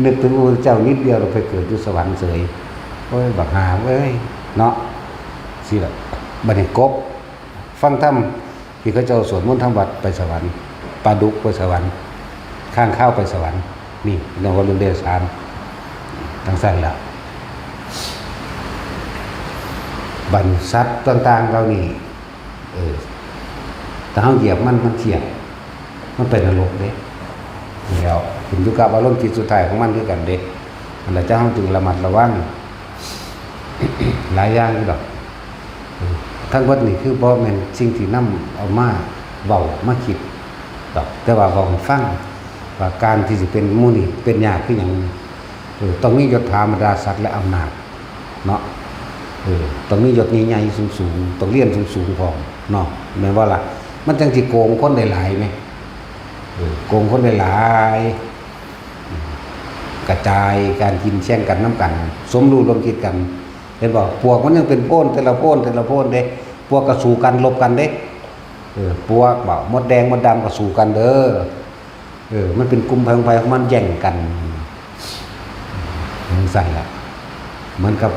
นึกถึงพระพุทธเจ้านิดเดียวเราไปเกิดอยู่สวรรค์เฉยโอ้ยบักหาเว้ยเนาะสิล่ะบัดนี้กบฟังธรรมที่เขาเจ้าสวดมนต์ทำวัดไปสวรรค์ปลาดุกไปสวรรค์ข้างข้าวไปสวรรค์นี่เรื่องเดชานทั้งสั้นแล้วบรรสัตว์ต่างๆเรานี่ถ้าเฮาเหยียบมันเฉียบมันเป็นนรกเด้แล้วขึ้นอยู่กับอารมณ์จิตสุดท้ายของมันคือกันเด้นั่นแหละเจ้าเฮาจึงระมัดระวัง หลายอย่างอยู่ดอกทั้งหมดนี่คือบ่แม่นสิ่งที่นำเอามาเว้ามาคิดดอกแต่ว่าเว้าให้ฟังว่าการที่สิเป็นหมู่นี่เป็นยากคือหยังต้องมียศถาบรรดาศักดิ์และอำนาจเนาะต้องมียศใหญ่ๆสูงๆต้องเรียนสูงๆพร้อมเนาะแม่นว่าล่ะมันจังสิโกงคนได้หลายมั้ยโกงคนได้หลายกระจายการกินแช่งกันน้ำกันสมรู้ร่วมคิดกันเห็นบ่พวกมันยังเป็นโพนแต่ละโพนเด้พวกก็สู้กันลบกันเด้พวกบ่มดแดงมดดำก็สู้กันเด้อมันเป็นกลุ่มภัยของมันแย่งกันมันใส่ละเหมือนกับ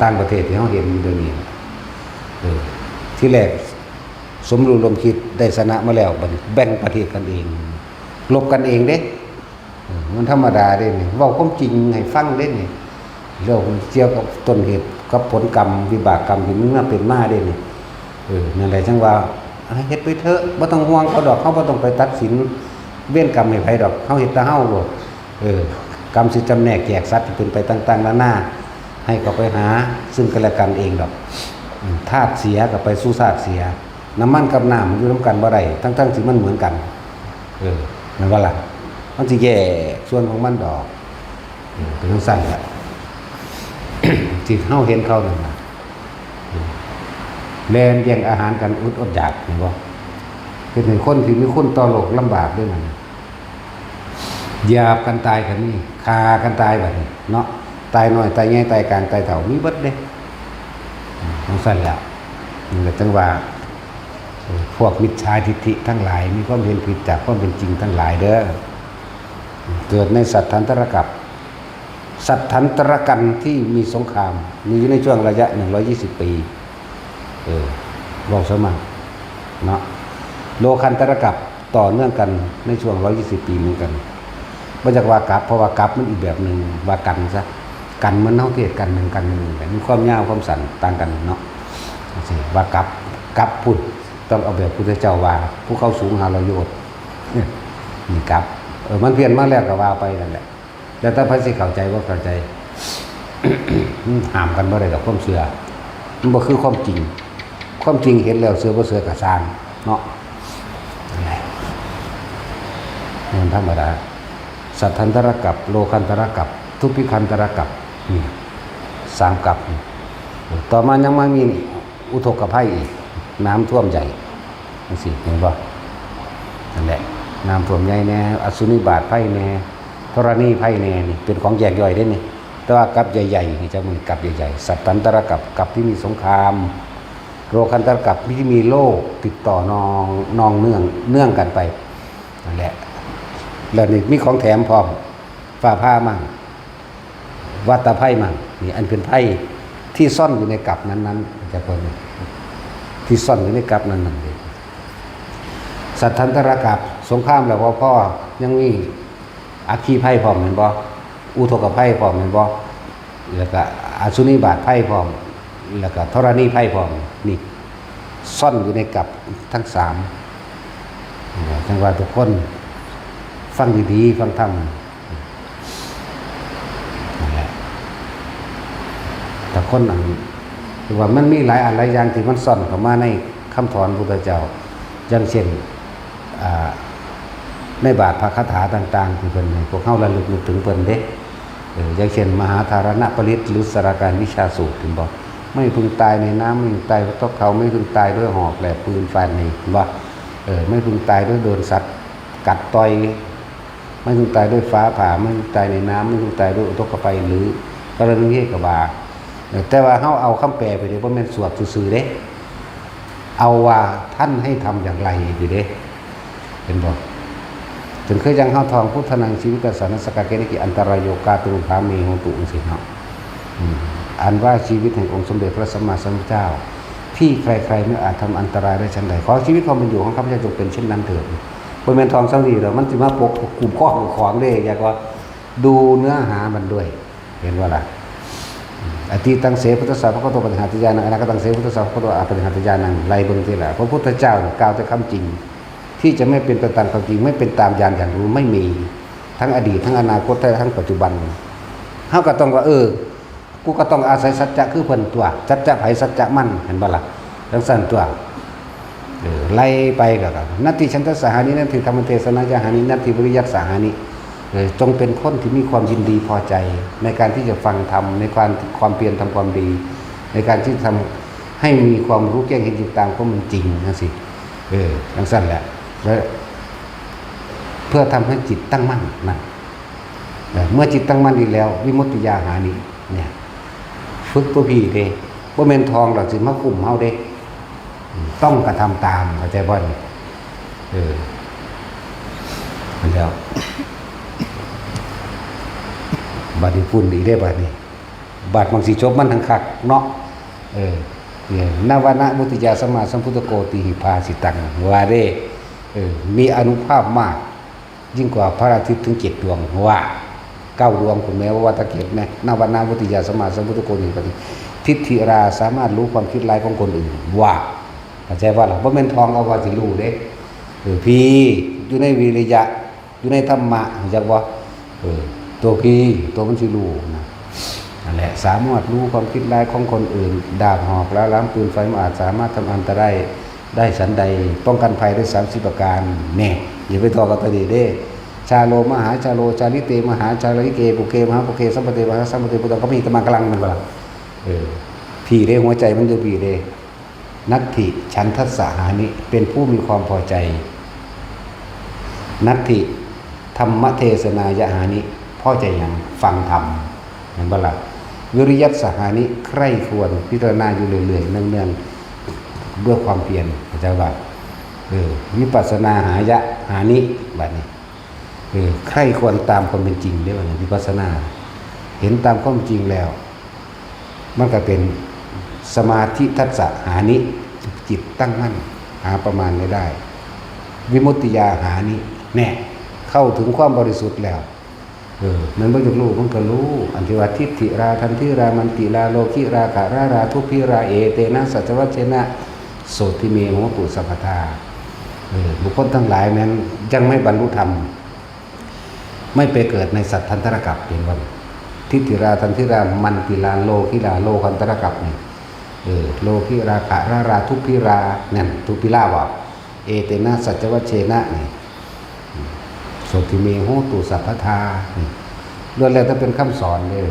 ต่างประเทศที่เฮาเห็นอยู่เดี๋ยวนี้ที่แรกสมรู้ร่วมคิดได้ชนะมาแล้วบัดแบ่งประเทศกันเองลบกันเองเด้มันธรรมดาเด้นี่เว้าความจริงให้ฟังเด้นี่ เรื่องเกี่ยวกับต้นเหตุกับผลกรรมวิบากกรรมที่มันมาเป็นมาได้นี่นั่นแหละจังว่าเฮ็ดไปเถอะบ่ต้องห่วงเขาดอกเขาบ่ต้องไปตัดสินเว้นกรรมให้ไผดอกเฮาเฮ็ดแต่เฮาโลดกรรมสิจำแนกแจกสัตว์ที่เป็นไปต่างๆนานาให้เขาไปหาซึ่งกันและกันเองดอกธาตุเสียก็ไปสู่ธาตุเสียน้ำมันกับน้ำมันอยู่นำกันบ่ได้ทั้งๆที่มันเหมือนกันนั่นว่าล่ะมันสิแยกส่วนของมันดอกเป็นจังซั่นแหละ ที่เฮาเห็นเขานั่นน่ะแล่นแย่งอาหารกันอดอยากเห็นบ่เป็นให้คนที่มีคนต่อโลกลำบากด้วยนั่นหยาบกันตายกันนี่ฆ่ากันตายบัดนี้เนาะตายน้อยตายใหญ่ตายกลางตายเฒ่ามีเบิดเด้จังซั่นแหละนี่ก็จังว่าพวกมิจฉาทิฏฐิทั้งหลายมีความเห็นผิดจากความเป็นจริงทั้งหลายเด้อเกิดในสัตทันตรกัปสัตทันตรกันที่มีสงครามมีอยู่ในช่วงระยะ120ปีบอกซะมาเนาะโลคันตรกัปต่อเนื่องกันในช่วง120ปีเหมือนกันบ่จักว่ากับเพราะว่ากับมันอีกแบบนึงว่ากันซะกันมันเฮาเทศกันนึงกันนึงแต่มีความยาวความสั้นต่างกันเนาะสิว่ากับพุทธต้องเอาแบบพุทธเจ้าว่าผู้เข้าสูง500โยชน์นี่กับมันเพี้ยนมาแล้วก็ว่าไปนั่นแหละแต่ถ้าพระสิเข้าใจบ่เข้าใจ ห้ามกันบ่ได้ดอกความเชื่อมันบ่คือความจริงความจริงเห็นแล้วเชื่อบ่เชื่อก็สร้างเนาะนั่นแหละมันธรรมดาสัทธันตรกัปโลคันตรกัปทุพพิคันตรกัปนี่3กัปต่อมายังมามีอุทกภัยอีกน้ำท่วมใหญ่จังซี่เห็นบ่นั่นแหละน้ำท่วมใหญ่แน่อสุนิบาตภัยแน่ธรณีภัยแน่นี่เป็นของแยกย่อยได้นี่แต่ว่ากัปใหญ่ๆนี่จะมีกัปใหญ่ๆสัตตันตรกัปที่มีสงครามโลคันตรกัปที่มีโรคติดต่อนองเนื่องกันไปนั่นแหละแล้วนี่มีของแถมพร้อมฟ้าผ่ามั่งวัตภัยมั่งนี่อันเป็นภัยที่ซ่อนอยู่ในกัปนั้นๆจะเป็นที่ซ่อนอยู่ในกัปนั้นๆเองสัตทันตรกัปสงครามแล้วพ่อยังมีอัคคีภัยพร้อมเห็นบ่อุทกภัยพร้อมเห็นบ่แล้วก็อสุนิบาตภัยพร้อมแล้วก็ธรณีภัยพร้อมนี่ซ่อนอยู่ในกัปทั้ง3จังว่าทุกคนฟังดีๆฟังธรรมนั่นแหละแต่คนนั้นคือว่ามันมีหลายอะไรอย่างที่มันซ่อนเข้ามาในคำสอนพุทธเจ้าอย่างเช่นในบาทพระคาถาต่างๆที่เพิ่นให้พวกเฮาระลึกนึกถึงเพิ่นเด้อย่างเช่นมหาธารณปริตหรือสารการวิชาสูตรที่บอกไม่พึงตายในน้ำไม่พึงตายเพราะตกเขาไม่พึงตายด้วยหอกแหลมปืนฟันนี่ว่าไม่พึงตายด้วยโดนสัตว์กัดต่อยไม่พึงตายด้วยฟ้าผ่าไม่พึงตายในน้ำไม่พึงตายด้วยอุทกภัยหรือกรณีกบาแต่ว่าเฮาเอาคำแปลไปเด้บ่แม่นสวดซื่อๆเด้เอาว่าท่านให้ทำอย่างไรอยู่เด้เห็นบ่ถึงเคยยังเฮาทองพุทธนังชีวิตสารสกาเกนิกิอันตรายโยกาตุภามีโหตุสิเนาะอันว่าชีวิตแห่งองค์สมเด็จพระสัมมาสัมพุทธเจ้าที่ใครๆไม่อาจทำอันตรายได้ชั้นใดขอชีวิตความเป็นอยู่ของข้าพเจ้าจงเป็นเช่นนั้นเถิดบ่แม่นทองสังดีดอกมันสิมาปกกลุ่มข้อของเด้อยากว่าดูเนื้อหามันด้วยเห็นว่าล่ะอติตังเสพุทธสสะพระโตปฏิหารติญาณังอนาคตังเสพุทธสสะพระโตอปฏิหารติญาณังไล่เบิ่งทีละพระพุทธเจ้ากล่าวแต่คำจริงที่จะไม่เป็นไปตามความจริงไม่เป็นตามญาณอย่างรู้ไม่มีทั้งอดีตทั้งอนาคตทั้งปัจจุบันเฮาก็ต้องว่ากูก็ต้องอาศัยสัจจะคือเพิ่นตัวสัจจะไผสัจจะมั่นเห็นบ่ล่ะจังซั่นตัวไล่ไปก็นัตติฉันทสหานินัตติธรรมเทศนายหานินัตติวิริยัสสหานิจงเป็นคนที่มีความยินดีพอใจในการที่จะฟังธรรมในความเพียรทำความดีในการที่ทำให้มีความรู้แจ้งเห็นจริงตามความเป็นจริงจังซี่จังซั่นแหละเพื่อทำให้จิตตั้งมั่นนะเมื่อจิตตั้งมั่นดีแล้ววิมุตติญาหานิเนี่ยฝึกตัวพี่เด้บ่แม่นทองหรอกสิมาคุมเฮาเด้ต้องกระทำตามเข้าใจบ่นี่มันแล้วบัดนี้ฝุ่นอีกได้บัดนี้บัดบางสิจบมันทั้งคักเนาะเนี่ยนวนะมุติยาสัมมาสัมพุทธโกติหิภาสิตังว่าเด้มีอานุภาพมากยิ่งกว่าพระอาทิตย์ถึง7 ดวงว่า 9 ดวงคุณแม้ว่าวัตเกตแม่นวนาวุติยาสมาสัมพุทธโกนิปฏิทิฏฐิราสามารถรู้ความคิดร้ายของคนอื่นว่าเข้าใจว่าล่ะบ่แม่นทองเอาว่าสิรู้เด้พี่อยู่ในวิริยะอยู่ในธรรมะรู้จักบ่ตัวพี่ตัวมันสิรู้นะนั่นแหละสามารถรู้ความคิดร้ายของคนอื่นดาบหอกแล้วล้างปืนไฟมันอาจสามารถทำอันตรายได้ฉันใดป้องกันภัยได้30ประการแน่อย่าไปทอกับตดีเด้ชาโลมหาชาโลชาลิเตมหาชาลิเกปุเกมหาปุเกสัมปเตมหาสัมปเตปุตตะก็มีตะมังกลังมันบ่ล่ะพี่เด้หัวใจมันอยู่พี่เด้นัตถิฉันทัสสหานิเป็นผู้มีความพอใจนัตถิธรรมเทศนายหานิพอใจอย่างฟังธรรมเห็นบ่ล่ะวิริยัสสหานิใคร่ควรพิจารณาอยู่เรื่อยๆเนืองๆด้วยความเพียรเข้าใจว่าวิปัสสนาหานิบัดนี้ใคร่ควรตามความเป็นจริงได้ว่าวิปัสสนาเห็นตามความจริงแล้วมันก็เป็นสมาธิทัสสะหานิจิตตั้งมั่นหาประมาณไม่ได้วิมุตติยาหานิแน่เข้าถึงความบริสุทธิ์แล้วมันบ่อยากรู้มันก็รู้อันที่ว่าทิฏฐิราทันทิรามันติราโลคิราคะราทุพพิราเอเตนะสัจวัชเชนะโสติเมโหตุสัพพทาบุคคลทั้งหลายนั้นยังไม่บรรลุธรรมไม่ไปเกิดในสัตทันตรกัปเป็นวันทิฏฐิราทันทิรามันติราโลคิราโลคันตรกัปนี่โลคิราคะราทุพพิรานั่นทุพพิราว่าเอเตนะสัจวัชเชนะนี่โสติเมโหตุสัพพทาล้วนแล้วถ้าเป็นคำสอนเลย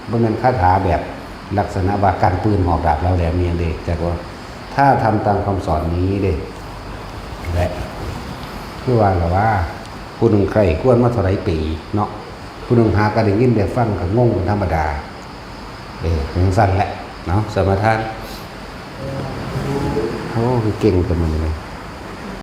บ่แม่นคาถาแบบลักษณะว่าการปืนหอกดาบแล้วแหลมเมียนเด้จักว่าถ้าทำตามคำสอนนี้เด้และคือว่าผู้หนึ่งใครควรมาเท่าไรปีเนาะผู้หนึ่งหากระดิ่งยินได้ฟังก็งงเป็นธรรมดาถึงสั้นแหละเนาะสมทานโอ้คือเก่งกันมันเลย